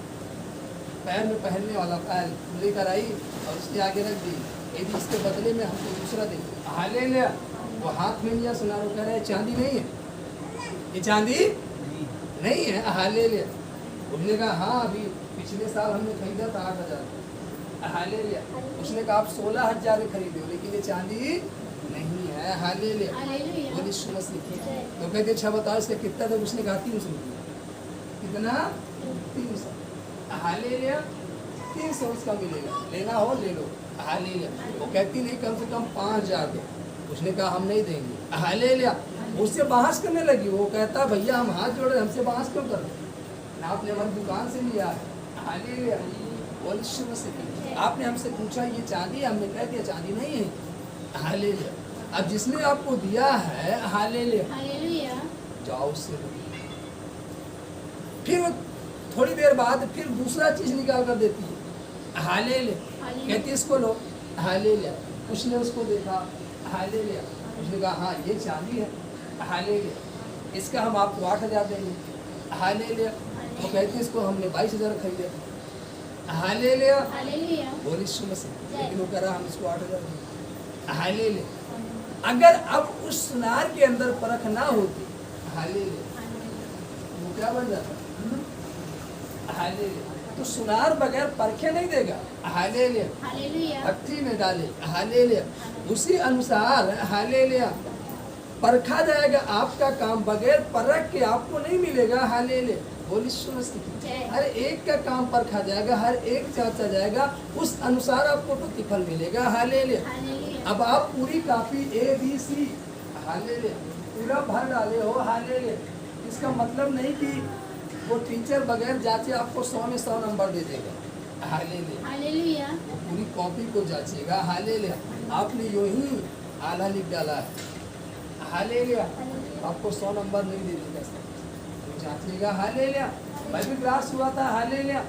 पैर में पहनने वाला पैर लेकर आई और उसके आगे रख दी, यदि इसके बदले में हमको दूसरा दे, हालेलुया, वो हाथ में लिया, सुनार कह रहे चांदी नहीं है, ये चांदी नहीं है, हालेलुया। उसने कहा हाँ, अभी पिछले साल हमने खरीदा था 8,000, हालेलुया। उसने कहा आप 16,000 में खरीदे हो, लेकिन ये चांदी नहीं है, हालेलुया, बोल यीशु मसीह। तो कहते अच्छा बताओ इसका कितना था? उसने कहा 300 रुपया। कितना? 300, हालेलुया, 300 उसका मिलेगा, लेना हो ले लो, हालेलुया। वो कहती नहीं कम से कम 5,000 दो। उसने कहा हम नहीं देंगे, हालेलुया। उससे बहस करने लगी, वो कहता भैया हम हाथ जोड़ रहे, हमसे बहस क्यों कर रहे? ना आपने हमारी दुकान से लिया है, हालेलुया, बोल यीशु मसीह। आपने हमसे पूछा ये चांदी, हमने कह दिया चांदी नहीं है, हालेलुया। अब जिसने आपको दिया है, हालेलुया, जाओ उससे लो। फिर वो थोड़ी देर बाद फिर दूसरा चीज निकाल कर देती है, हालेलुया, कहती है इसको लो, हालेलुया। उसने उसको देखा, हालेलुया, उसने कहा हाँ ये चांदी है, हालेलुया, इसका हम आपको 8,000 देंगे, हालेलुया। वो कहती है इसको हमने 22,000 खरीदे, हालेलुया, बोल यीशु मसीह। लेकिन वो कह रहा हम इसको 8,000 देंगे, हालेलुया। अगर अब उस सुनार के अंदर परख ना होती, हालेलुया, वो क्या बन जाता? हालेलुया। तो सुनार बगैर परखे नहीं देगा, हालेलुया, भट्टी में डाले, हालेलुया, उसी अनुसार, हालेलुया, परखा जाएगा आपका काम, बगैर परख के आपको नहीं मिलेगा, हालेलुया, बोल यीशु मसीह। हर एक का काम परखा जाएगा, हर एक जांचा जाएगा, उस अनुसार आपको प्रतिफल मिलेगा, हालेलुया। अब आप पूरी कॉपी ABC, हालेलुया, पूरा भर डाले हो, हालेलुया, इसका मतलब नहीं कि वो टीचर बगैर जांचे आपको 100 में 100 नंबर दे देगा, हालेलुया, वो पूरी कॉपी को जांचेगा, हालेलुया। आपने यूं ही आधा लिख डाला है, हालेलुया, आपको 100 नंबर नहीं दे देगा, वो जांचेगा, हालेलुया। मैं भी क्लास हुआ था, हालेलुया,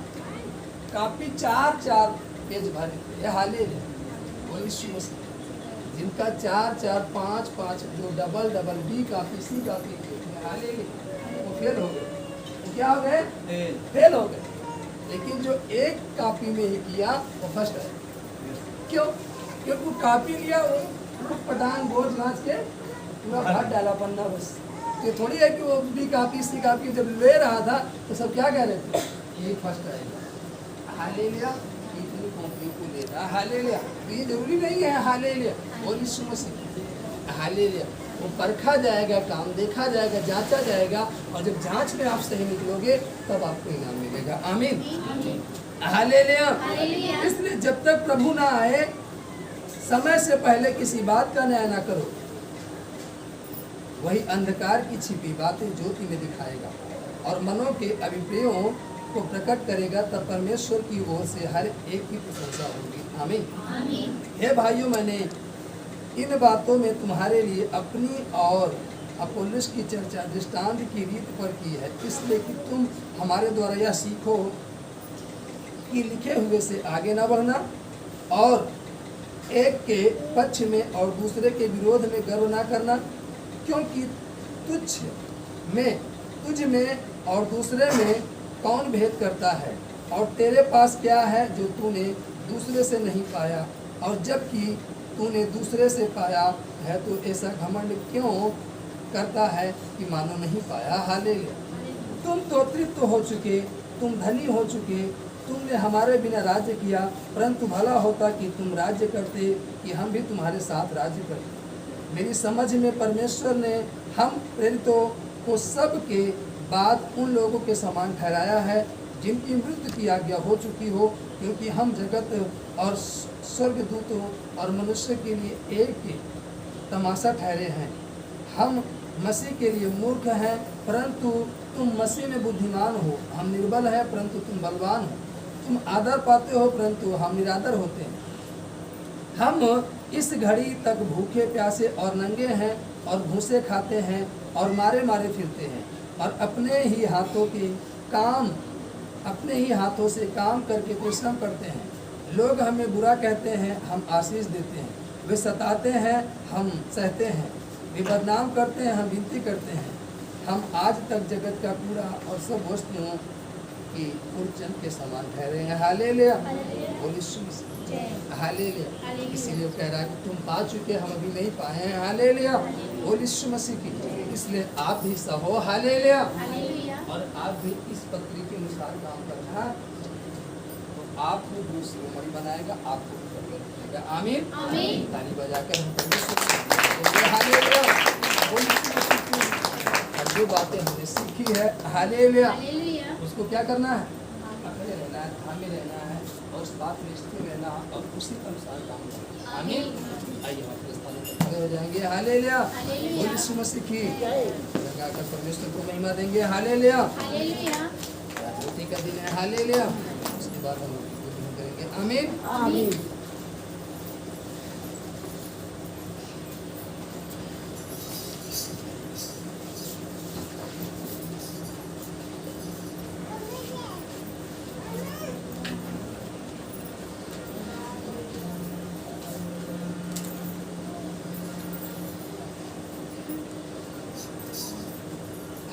कॉपी 4-4 पेज भरे, हालेलुया, बोल यीशु मसीह। जिनका 4-4, 5-5 जो double B copy, C copy, hallelujah, वो फेल हो गए, क्या हो गए? फेल हो गए। लेकिन जो एक कॉपी में ही किया वो फर्स्ट है। क्यों? क्योंकि वो कॉपी लिया, वो पटांग बोझ गांच के पूरा भर डाला पन्ना, बस। ये थोड़ी है कि वो B कॉपी C कॉपी जब ले रहा था तो सब क्या कह रहे थे? ये फर्स्ट आएगा, हालेलुया, इतनी कॉपी को ले रहा, हालेलुया। तो ये जरूरी नहीं है, हालेलुया, बोल यीशु मसीह, हालेलुया। वो परखा जाएगा, काम देखा जाएगा, जांचा जाएगा, और जब जांच में आप सही निकलोगे तब आपको इनाम मिलेगा, आमीन, हालेलुया। इसलिए जब तक प्रभु ना आए, समय से पहले किसी बात का न्याय ना करो, वही अंधकार की छिपी बातें ज्योति में दिखाएगा और मनों के अभिप्रायों को प्रकट करेगा, तब परमेश्वर की ओर से हर एक की प्रशंसा होगी, आमीन। हे भाइयों, मैंने इन बातों में तुम्हारे लिए अपनी और अपोलोस की चर्चा दृष्टांत की रीत पर की है, इसलिए कि तुम हमारे द्वारा यह सीखो कि लिखे हुए से आगे न बढ़ना और एक के पक्ष में और दूसरे के विरोध में गर्व न करना, क्योंकि तुच्छ में, तुझ में और दूसरे में कौन भेद करता है? और तेरे पास क्या है जो तूने दूसरे से नहीं पाया? और जबकि तूने दूसरे से पाया है तो ऐसा घमंड क्यों करता है कि मानो नहीं पाया? हालेलुया। तुम तो तृप्त हो चुके, तुम धनी हो चुके, तुमने हमारे बिना राज्य किया, परंतु भला होता कि तुम राज्य करते, कि हम भी तुम्हारे साथ राज्य करते। मेरी समझ में परमेश्वर ने हम प्रेरितों को सब के बाद उन लोगों के समान ठहराया है जिनकी मृत्यु की आज्ञा हो चुकी हो, क्योंकि हम जगत और स्वर्गदूतों और मनुष्य के लिए एक ही तमाशा ठहरे हैं। हम मसीह के लिए मूर्ख हैं, परंतु तुम मसीह में बुद्धिमान हो। हम निर्बल हैं, परंतु तुम बलवान हो। तुम आदर पाते हो, परंतु हम निरादर होते हैं। हम इस घड़ी तक भूखे प्यासे और नंगे हैं, और भूसे खाते हैं, और मारे मारे फिरते हैं, और अपने ही हाथों से काम करके परिश्रम करते हैं। लोग हमें बुरा कहते हैं, हम आशीष देते हैं। वे सताते हैं, हम सहते हैं। वे बदनाम करते हैं, हम विनती करते हैं। हम आज तक जगत का कूड़ा और सब वस्तुओं की मूर्छन के समान ठहरे हैं। हालेलुया, बोलिए सुन, हालेलुया। इसीलिए कह रहा है कि तुम पा चुके, हम अभी नहीं पाए हैं। हालेलुया, बोलिए यीशु मसीह की। इसलिए आप भी सहो, हालेलुया, और आप भी इस पत्री के अनुसार काम करना, तो आपको दूसरों को बनाएगा, आपको भी करके रखेगा। आमीन, आमीन। ताली बजाकर हम हालेलुया, बोलिए यीशु मसीह की। और जो बातें हमने सीखी है, हालेलुया, उसको क्या करना है? अकड़े रहना है, थामे रहना है, और उस बात में स्थिर रहना, और उसी के अनुसार काम करना। आमीन। आइए हम अपने स्थानों पर खड़े हो जाएंगे। हालेलुया, बोलिए यीशु मसीह की। लगाकर परमेश्वर को महिमा देंगे। हालेलुया, रोटी का दिन है। हालेलुया, उसके बाद हम करेंगे। आमीन, आमीन।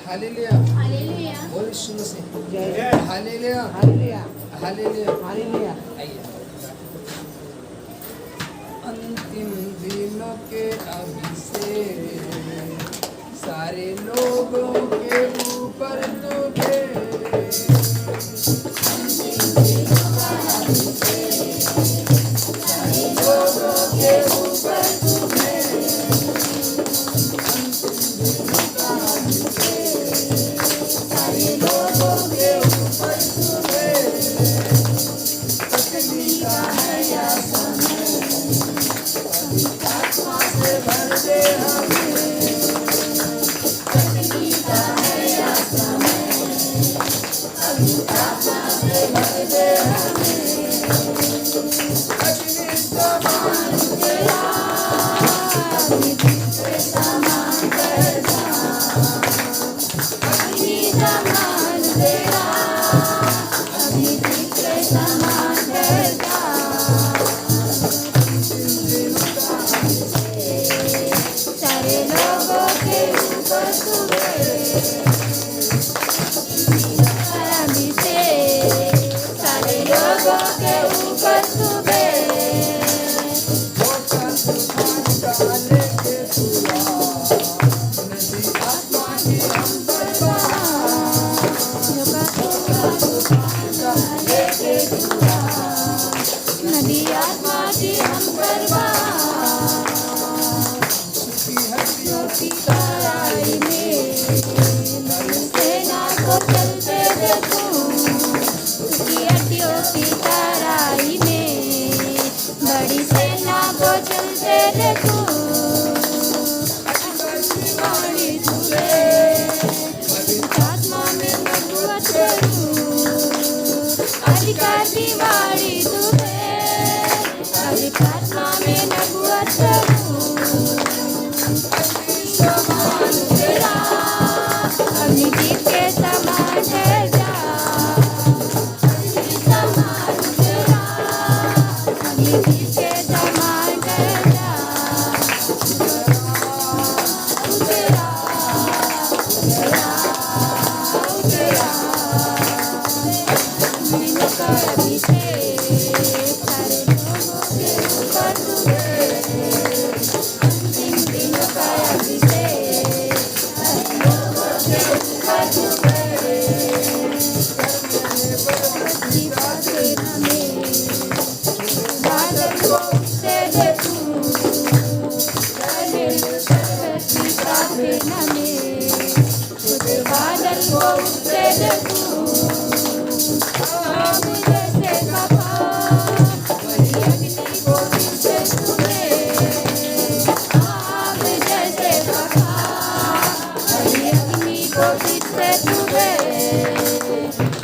हालेलुया, हालेलुया, बोल यीशु मसीह जय। Hallelujah, hallelujah, hallelujah, hallelujah. आइए, अंतिम दिनों के अभिषेक सारे लोगों के ऊपर तुझे, सारे लोगों के ऊपर तुझे, Yeah. को उठते देखूं, आग जैसे कपास, वही अग्नि को फिर से छूए, आग जैसे कपास, वही अग्नि को फिर से छूए,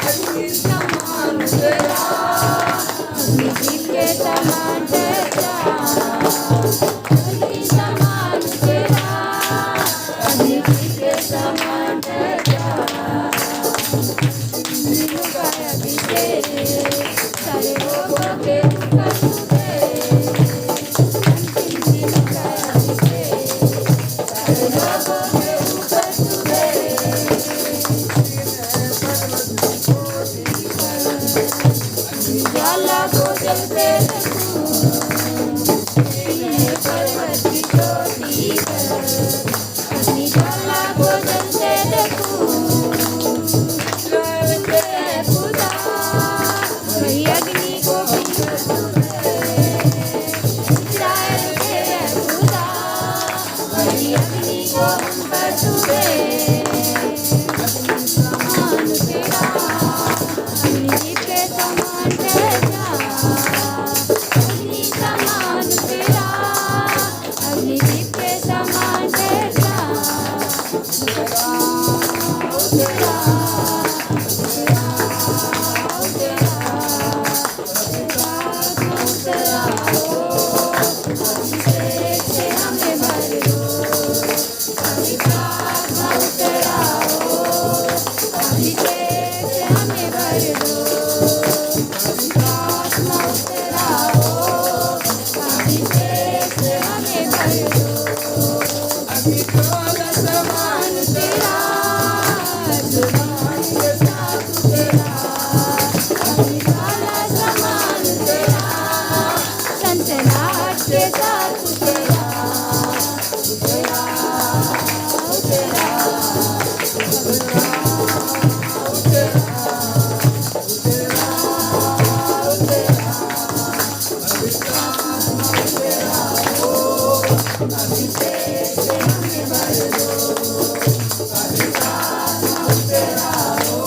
अग्नि समान तेरा, अग्नि दीप के समान तेरा, अग्नि समान तेरा, अग्नि दीप के समान तेरा, दिलों का अभिषेक सारे लोगों के ऊपर छूटे, अंतिम दिलों का अभिषेक सारे लोगों के ऊपर छूटे, ज्वाला को जलते देखूं, पर्वत की चोटी पर अपनी ज्वाला को जलते देखूं, इज़राइल के खुदा वही अग्नि को फिर छूए, इज़राइल के खुदा वही अग्नि को उन पर छूए, अग्नि समान तेरा, अग्नि दीप के समान तेरा, अग्नि समान तेरा, अग्नि दीप के समान तेरा, तेरा, तेरा, अभिषेक से हमें भर दो, पवित्र आत्मा उतर आओ, अभिषेक से हमें भर दो, पवित्र आत्मा उतर आओ, अभिषेक से हमें भर दो, अग्नि ज्वाला समान तेरा, जुबान के साथ तेरा, अग्नि ज्वाला समान तेरा, सनसनाहट के साथ तेरा, तेरा, तेरा, अभिषेक से हमें भर दो, पवित्र आत्मा उतर आओ,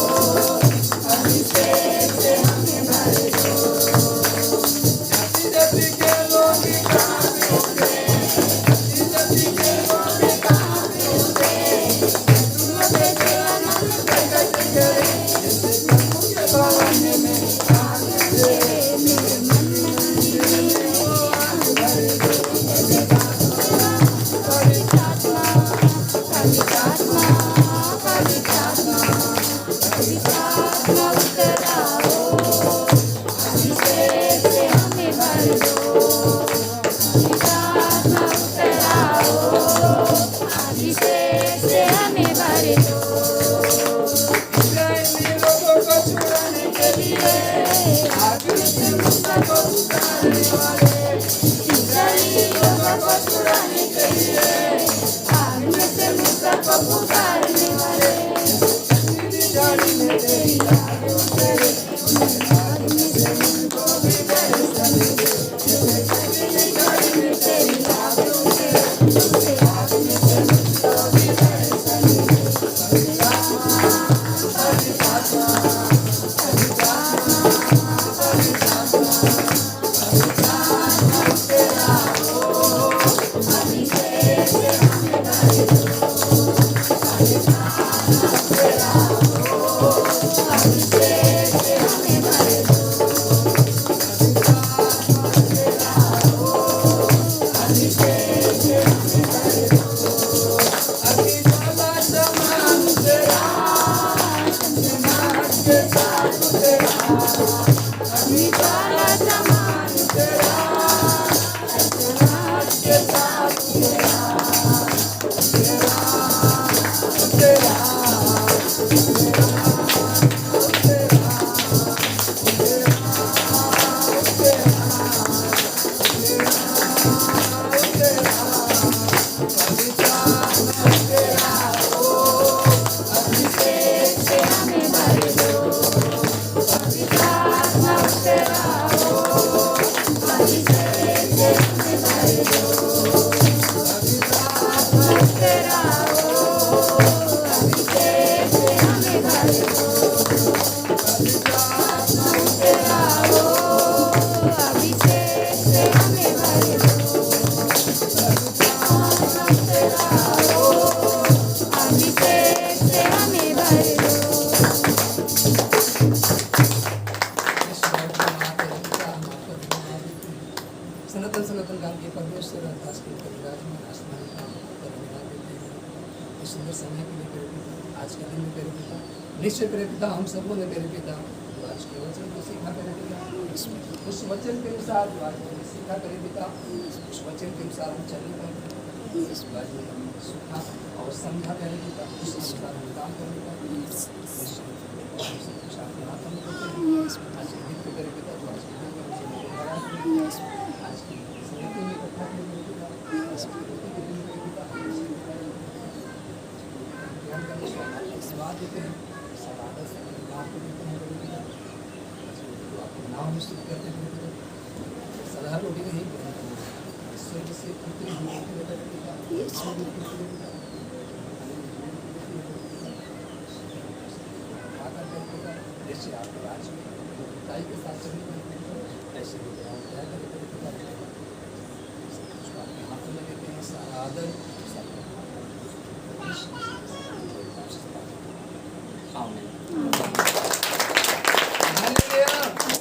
अभिषेक से हमें भर दो, जाति के लोग कांपे उठे, जाति के लोग कांपे उठे, तुझे तेरा नाम प्रकट करे, जैसे प्रभु के भवन में आग लगे, मेरे मन मंदिर में आग भर दो, पवित्र आत्मा, पवित्र आत्मा, पवित्र आत्मा, पवित्र आत्मा, पवित्र आत्मा उतर आओ, अभिषेक से हमें भर दो, पवित्र आत्मा उतर आओ, अभिषेक से हमें भर दो, इस्राएली लोगों को छुड़ाने के लिए आग में से मूसा को उतारने वाले, इस्राएली लोगों को छुड़ाने के लिए आग में से मूसा को पुकारने वाले, तेरी झाड़ी में तेरी आग उतरे, आग में से उनको भी बरसने दे, तेरी झाड़ी में तेरी आग उतरे, उसे आग में से मुझको भी बरसने दे, पवित्र आत्मा, पवित्र आत्मा, पवित्र आत्मा, पवित्र आत्मा, पवित्र आत्मा उतर आओ, अभिषेक से हमें भर दो, पवित्र आत्मा उतर आओ, अभिषेक से हमें भर दो, पवित्र आत्मा उतर आओ, अभिषेक से हमें भर दो, अग्नि ज्वाला समान तेरा, सनसनाहट के साथ तेरा, अग्नि ज्वाला समान तेरा, सनसनाहट के साथ तेरा, तेरा, तेरा, अभिषेक से हमें भर दो, पवित्र आत्मा उतर आओ, अभिषेक से हमें भर दो, आकाश के ऊपर विराजमान आसमानी काम पर धन्यवाद देते हैं इस सुंदर समय के लिए मेरे पिता, आज के दिन में मेरे पिता, निश्चय मेरे पिता हम सबों ने मेरे पिता जो आज के वचन को सीखा मेरे पिता, उस वचन के अनुसार जो आज मैंने सीखा मेरे पिता, उस वचन के अनुसार हम चलने पाएंगे, इस बात में हम सुखा और समझा मेरे पिता, उस अनुसार हम काम करने पाएंगे, हम सब कुछ आपके हाथों में करते हैं। आज के दिन पे मेरे पिता जो आज के दिन में मुझे मेरे महाराज आज की संगति में इकट्ठा किए मेरे पिता, आज के दिन मेरे पिता ज्ञान का आशीर्वाद देते हैं, सब आदर से आपको देते हैं मेरे पिता, तो आपके नाम में स्तुति करते हैं मेरे पिता, सदा रोटी नहीं स्वर्ग से उतरी हुई रोटी मेरे पिता, स्वर्ग की मेरे पिता, आकर मेरे पिता जैसे आपके राज्य में ताई के साथ चलने में ऐसे भी दया करें मेरे पिता, आपके हाथों में देते हैं सारा आदर